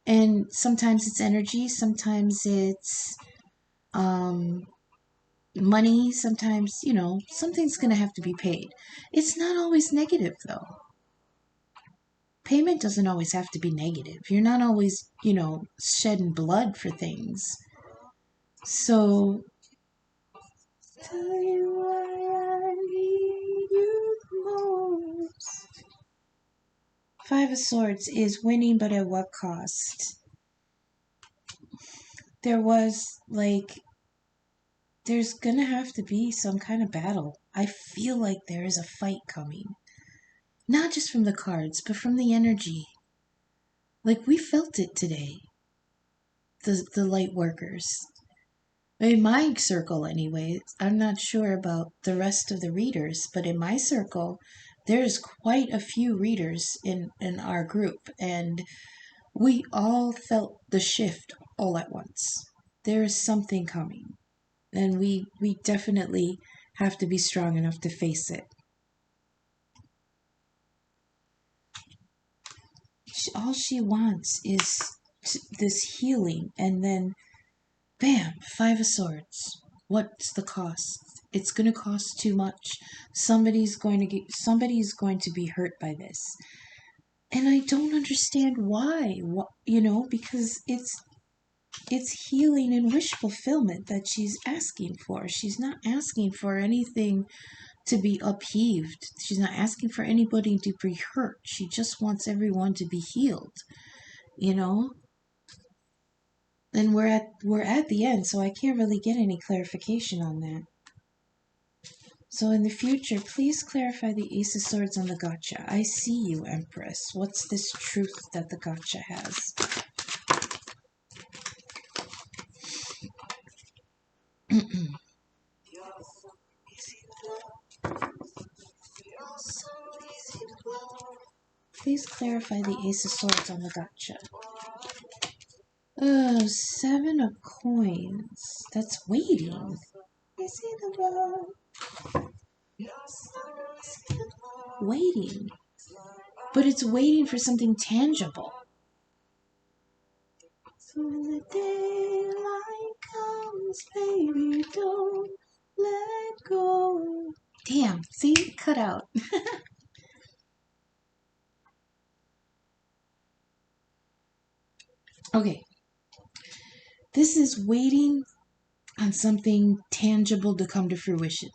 And sometimes it's energy, sometimes it's money, sometimes, something's going to have to be paid. It's not always negative, though. Payment doesn't always have to be negative. You're not always, shedding blood for things. So, tell you why I need you most. 5 of Swords is winning, but at what cost? There's gonna have to be some kind of battle. I feel like there is a fight coming. Not just from the cards, but from the energy. Like, we felt it today. The light workers. In my circle, anyway. I'm not sure about the rest of the readers, but in my circle, there's quite a few readers in our group, and we all felt the shift all at once. There is something coming, and we definitely have to be strong enough to face it. all she wants is this healing, and then bam, 5 of Swords. What's the cost? It's going to cost too much. Somebody's going to be hurt by this. And I don't understand why. Because it's healing and wish fulfillment that she's asking for. She's not asking for anything to be upheaved. She's not asking for anybody to be hurt. She just wants everyone to be healed. And we're at the end, so I can't really get any clarification on that. So in the future, please clarify the Ace of Swords on the gotcha. I see you, Empress. What's this truth that the gotcha has? Please clarify the Ace of Swords on the gotcha. Oh, 7 of Coins. That's waiting. Waiting. But it's waiting for something tangible. So when the daylight comes, baby, don't let go. Damn, see? Cut out. Okay. This is waiting on something tangible to come to fruition.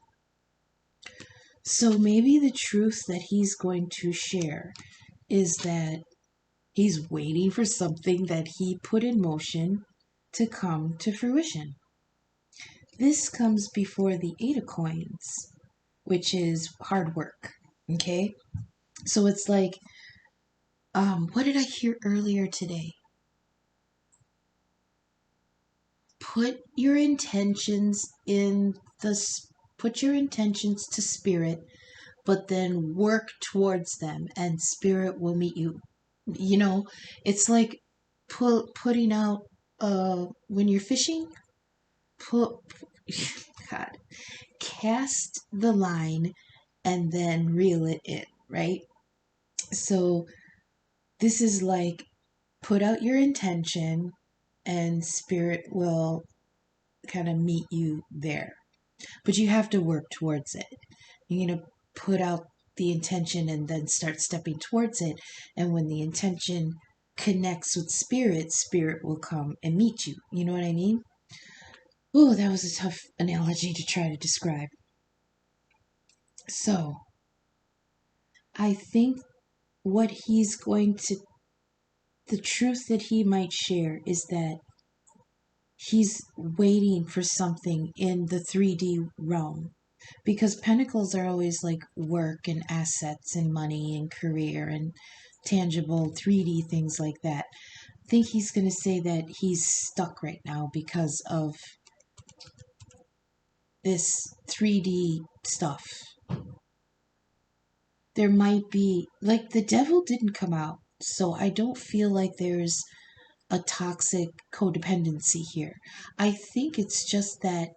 So maybe the truth that he's going to share is that he's waiting for something that he put in motion to come to fruition. This comes before the 8 of Coins, which is hard work, okay? So it's like, what did I hear earlier today? Put your intentions to spirit, but then work towards them, and spirit will meet you. It's like putting out, when you're fishing, cast the line and then reel it in, right? So this is like, put out your intention and spirit will kind of meet you there. But you have to work towards it. You're going to put out the intention and then start stepping towards it. And when the intention connects with spirit, spirit will come and meet you. You know what I mean? Oh, that was a tough analogy to try to describe. So, I think what the truth that he might share is that he's waiting for something in the 3D realm. Because pentacles are always like work and assets and money and career and tangible 3D things like that. I think he's going to say that he's stuck right now because of this 3D stuff. There might be, like, the devil didn't come out, so I don't feel like there's a toxic codependency here. I think it's just that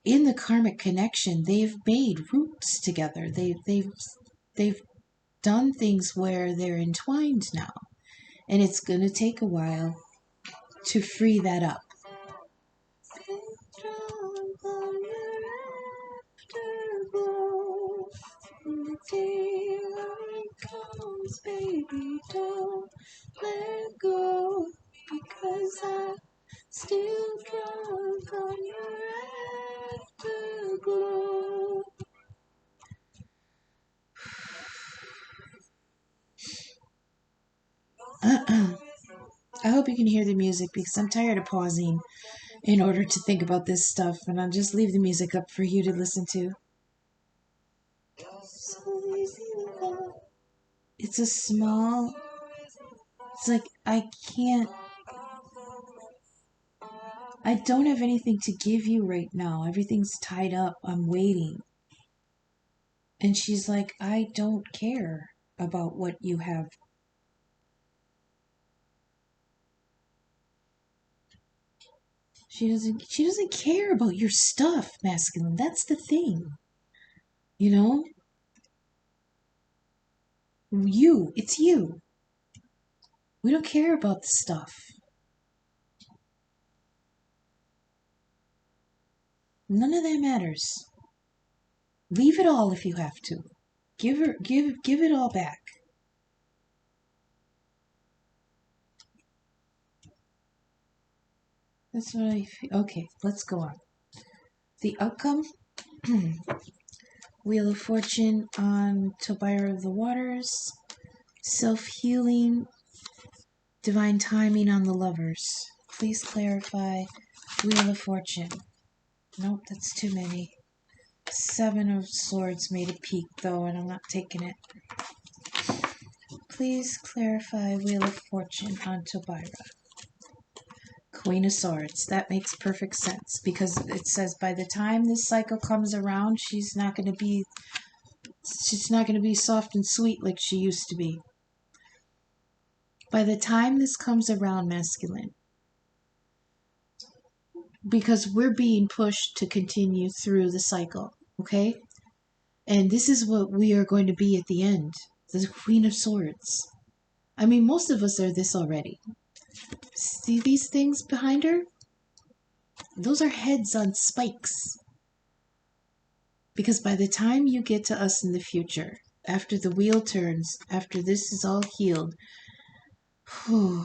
in the karmic connection, they've made roots together. They've done things where they're entwined now, and it's going to take a while to free that up. Baby, don't let go, because I'm still drunk on your afterglow. I hope you can hear the music, because I'm tired of pausing in order to think about this stuff, and I'll just leave the music up for you to listen to. It's like I don't have anything to give you right now. Everything's tied up. I'm waiting. And she's like, I don't care about what you have. She doesn't care about your stuff, masculine. That's the thing. You know? You. It's you. We don't care about the stuff. None of that matters. Leave it all if you have to. Give it all back. That's what I feel. Okay, let's go on. The outcome. Wheel of Fortune on Tobiah of the Waters. Self-healing. Divine timing on the Lovers. Please clarify. Wheel of Fortune. Nope, that's too many. 7 of Swords made a peak though, and I'm not taking it. Please clarify Wheel of Fortune on Tobiah. Queen of Swords. That makes perfect sense because it says by the time this cycle comes around, she's not going to be soft and sweet like she used to be. By the time this comes around, masculine, because we're being pushed to continue through the cycle, okay? And this is what we are going to be at the end, the Queen of Swords. I mean, most of us are this already. See these things behind her? Those are heads on spikes. Because by the time you get to us in the future, after the wheel turns, after this is all healed,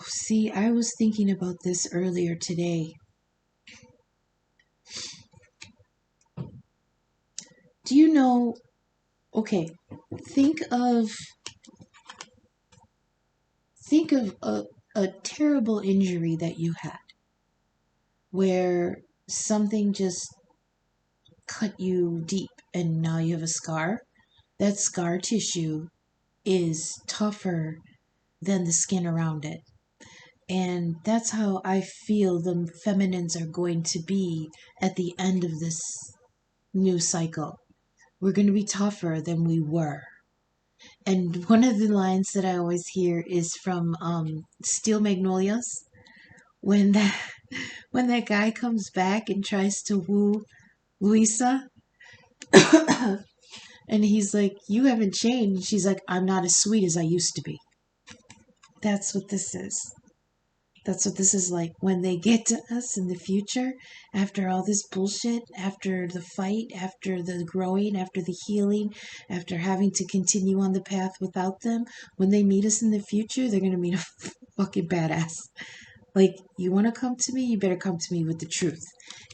see, I was thinking about this earlier today. Do you know, okay, think of a terrible injury that you had, where something just cut you deep and now you have a scar. That scar tissue is tougher than the skin around it. And that's how I feel the feminines are going to be at the end of this new cycle. We're going to be tougher than we were. And one of the lines that I always hear is from Steel Magnolias, when that guy comes back and tries to woo Luisa, and he's like, "You haven't changed." She's like, "I'm not as sweet as I used to be." That's what this is. That's what this is like when they get to us in the future, after all this bullshit, after the fight, after the growing, after the healing, after having to continue on the path without them. When they meet us in the future, they're going to meet a fucking badass. Like, you want to come to me? You better come to me with the truth.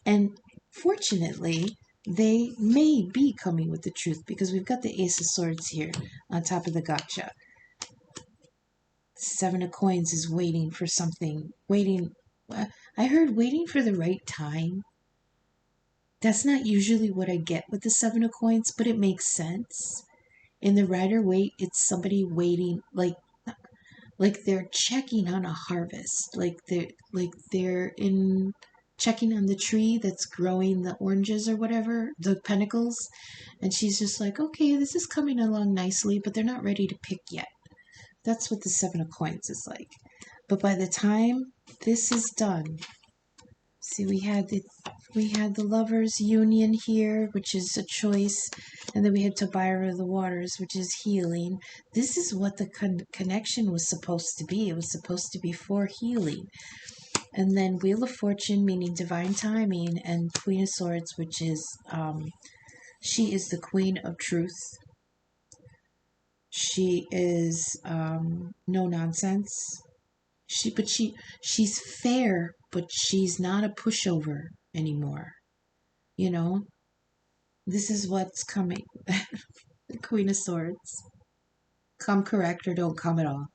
And fortunately, they may be coming with the truth because we've got the Ace of Swords here on top of the gotcha. 7 of Coins is waiting for something. I heard waiting for the right time. That's not usually what I get with the 7 of Coins, but it makes sense. In the Rider-Waite, it's somebody waiting, like they're checking on a harvest. Like they're in checking on the tree that's growing the oranges or whatever, the pentacles. And she's just like, okay, this is coming along nicely, but they're not ready to pick yet. That's what the 7 of Coins is like. But by the time this is done, see, we had the Lovers Union here, which is a choice, and then we had Tobiah of the Waters, which is healing. This is what the connection was supposed to be. It was supposed to be for healing. And then Wheel of Fortune, meaning divine timing, and Queen of Swords, which is, she is the Queen of Truth. She is no nonsense. She's fair, but she's not a pushover anymore. You know, this is what's coming. The Queen of Swords. Come correct or don't come at all.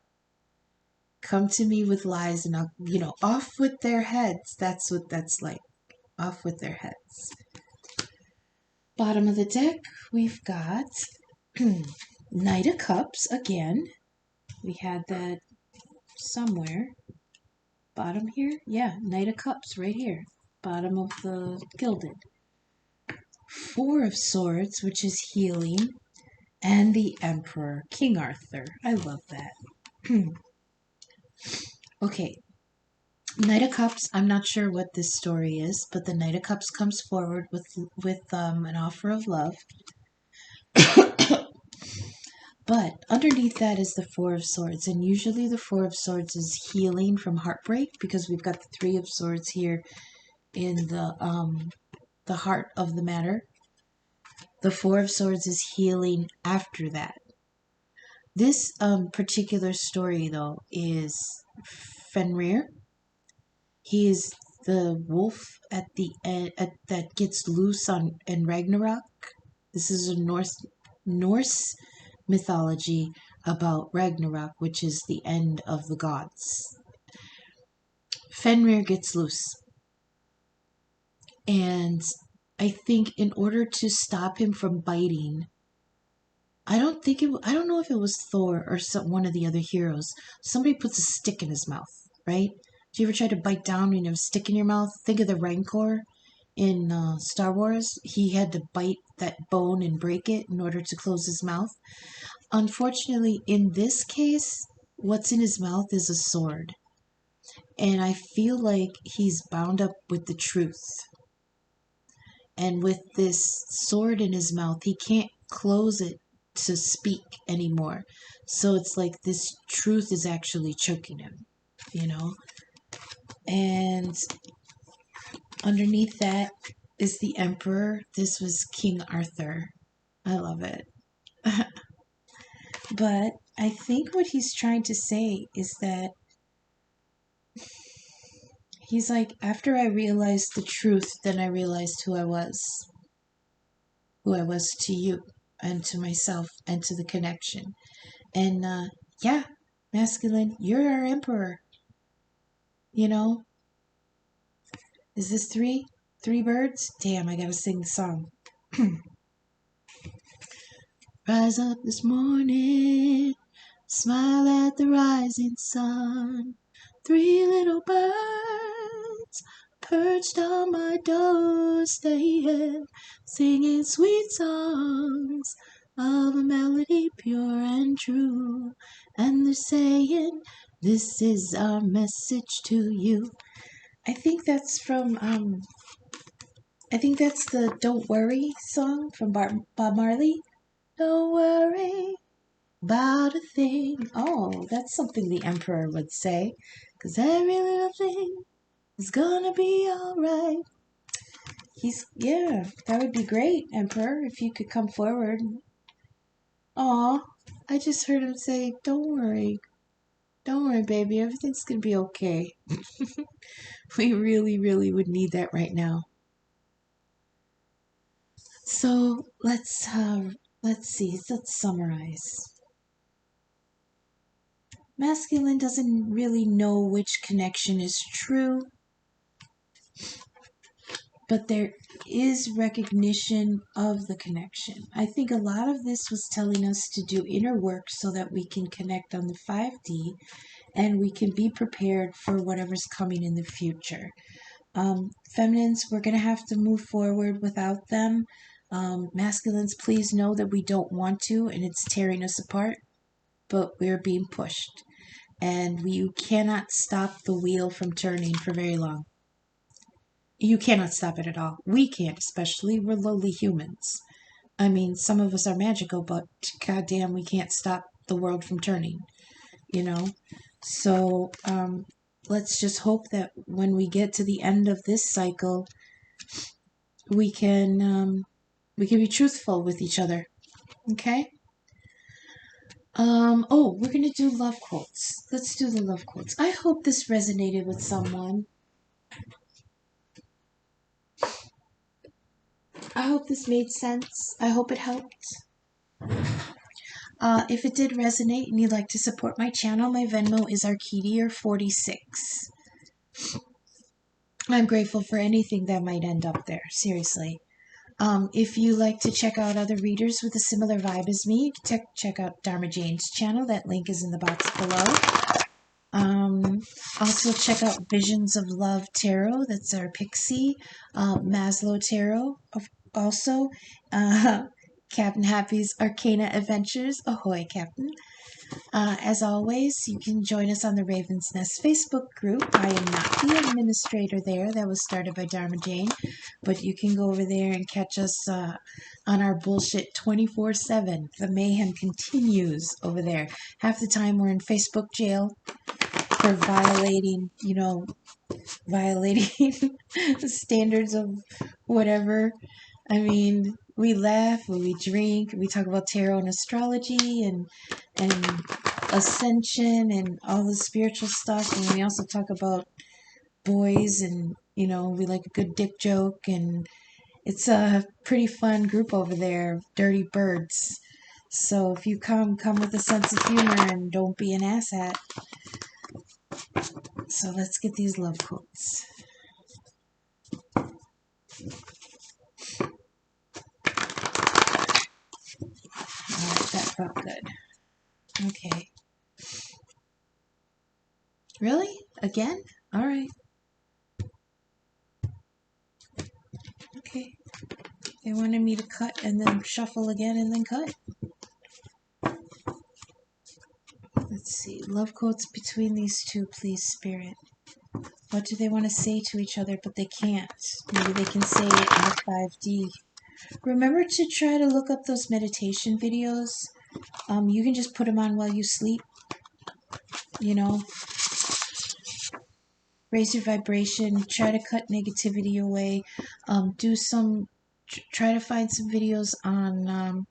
Come to me with lies and I'll, off with their heads. That's what that's like. Off with their heads. Bottom of the deck, we've got Knight of Cups again. We had that somewhere. Bottom here? Yeah, Knight of Cups right here. Bottom of the Gilded. 4 of Swords, which is healing. And the Emperor, King Arthur. I love that. Okay. Knight of Cups, I'm not sure what this story is, but the Knight of Cups comes forward with an offer of love. But underneath that is the Four of Swords, and usually the Four of Swords is healing from heartbreak, because we've got the Three of Swords here in the heart of the matter. The Four of Swords is healing after that. This particular story, though, is Fenrir. He is the wolf at the end that gets loose in Ragnarok. This is a Norse mythology about Ragnarok, which is the end of the gods. Fenrir gets loose, and I think in order to stop him from biting, I don't know if it was Thor or one of the other heroes. Somebody puts a stick in his mouth, right? Do you ever try to bite down and you have a stick in your mouth? Think of the Rancor in Star Wars. He had to bite that bone and break it in order to close his mouth. Unfortunately, in this case, what's in his mouth is a sword. And I feel like he's bound up with the truth. And with this sword in his mouth, he can't close it to speak anymore. So it's like this truth is actually choking him, you know? And underneath that is the Emperor. This was King Arthur. I love it. But I think what he's trying to say is that he's like, after I realized the truth, then I realized who I was. Who I was to you, and to myself, and to the connection. And yeah, masculine, you're our emperor. You know? Is this three? 3 birds? Damn, I gotta sing the song. Rise up this morning, smile at the rising sun. 3 little birds perched on my doorstep, singing sweet songs of a melody pure and true. And they're saying, this is our message to you. I think that's from, I think that's the Don't Worry song from Bob Marley. Don't worry about a thing. Oh, that's something the Emperor would say. 'Cause every little thing is gonna be alright. Yeah, that would be great, Emperor, if you could come forward. Aw, I just heard him say, don't worry, baby, everything's gonna be okay. We really, really would need that right now. So let's see, let's summarize. Masculine doesn't really know which connection is true, but there is recognition of the connection. I think a lot of this was telling us to do inner work so that we can connect on the 5D and we can be prepared for whatever's coming in the future. Feminines, we're going to have to move forward without them. Masculines, please know that we don't want to, and it's tearing us apart, but we're being pushed. And you cannot stop the wheel from turning for very long. You cannot stop it at all. We can't, especially. We're lowly humans. I mean, some of us are magical, but goddamn, we can't stop the world from turning, you know? So, let's just hope that when we get to the end of this cycle, we can be truthful with each other. Okay? Oh, we're gonna do love quotes. Let's do the love quotes. I hope this resonated with someone. I hope this made sense. I hope it helped. If it did resonate and you'd like to support my channel, my Venmo is Arkytior46. I'm grateful for anything that might end up there, seriously. If you like to check out other readers with a similar vibe as me, check out Dharma Jane's channel. That link is in the box below. Also check out Visions of Love Tarot. That's our Pixie. Maslow Tarot. Also, Captain Happy's Arcana Adventures. Ahoy, Captain. As always, you can join us on the Raven's Nest Facebook group. I am not the administrator there. That was started by Dharma Jane. But you can go over there and catch us on our bullshit 24/7. The mayhem continues over there. Half the time we're in Facebook jail for violating the standards of whatever. I mean, we laugh, we drink, we talk about tarot and astrology and ascension and all the spiritual stuff, and we also talk about boys, and we like a good dick joke, and it's a pretty fun group over there, dirty birds. So if you come with a sense of humor and don't be an asshat. So let's get these love quotes. Alright, that felt good. Okay. Really? Again? Alright. Okay. They wanted me to cut and then shuffle again and then cut. Let's see. Love quotes between these two, please, Spirit. What do they want to say to each other, but they can't? Maybe they can say it in the 5D. Remember to try to look up those meditation videos. You can just put them on while you sleep. Raise your vibration. Try to cut negativity away. Try to find some videos on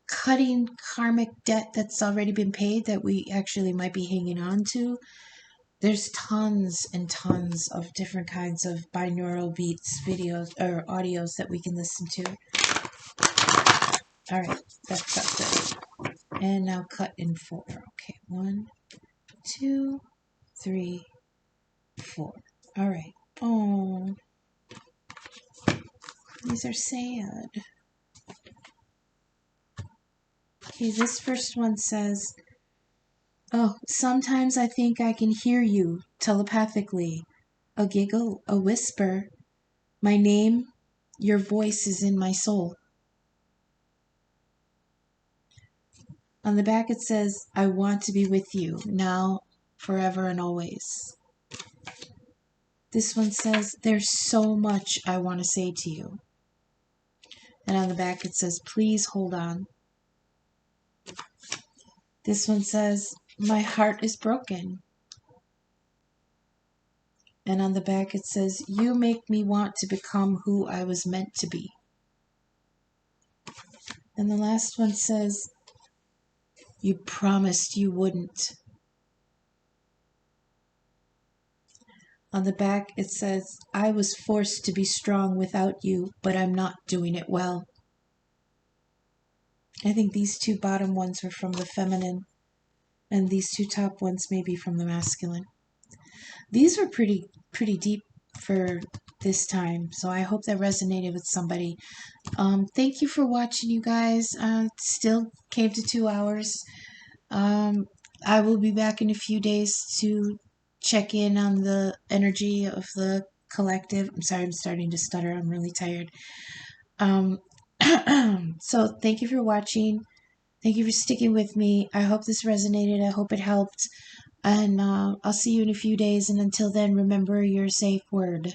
cutting karmic debt that's already been paid that we actually might be hanging on to. There's tons and tons of different kinds of binaural beats, videos, or audios that we can listen to. Alright, that's good. And now cut in 4. Okay, 1, 2, 3, 4. Alright. Oh. These are sad. Okay, this first one says, "Oh, sometimes I think I can hear you telepathically. A giggle, a whisper. My name, your voice is in my soul." On the back it says, "I want to be with you, now, forever and always." This one says, "There's so much I want to say to you." And on the back it says, "Please hold on." This one says, "My heart is broken." And on the back it says, "You make me want to become who I was meant to be." And the last one says, "You promised you wouldn't." On the back it says, "I was forced to be strong without you, but I'm not doing it well." I think these two bottom ones were from the feminine, and these two top ones may be from the masculine. These were pretty deep for this time, so I hope that resonated with somebody. Thank you for watching, you guys. Still came to 2 hours. I will be back in a few days to check in on the energy of the collective. I'm sorry, I'm starting to stutter. I'm really tired. So thank you for watching. Thank you for sticking with me. I hope this resonated. I hope it helped. And I'll see you in a few days. And until then, remember your safe word.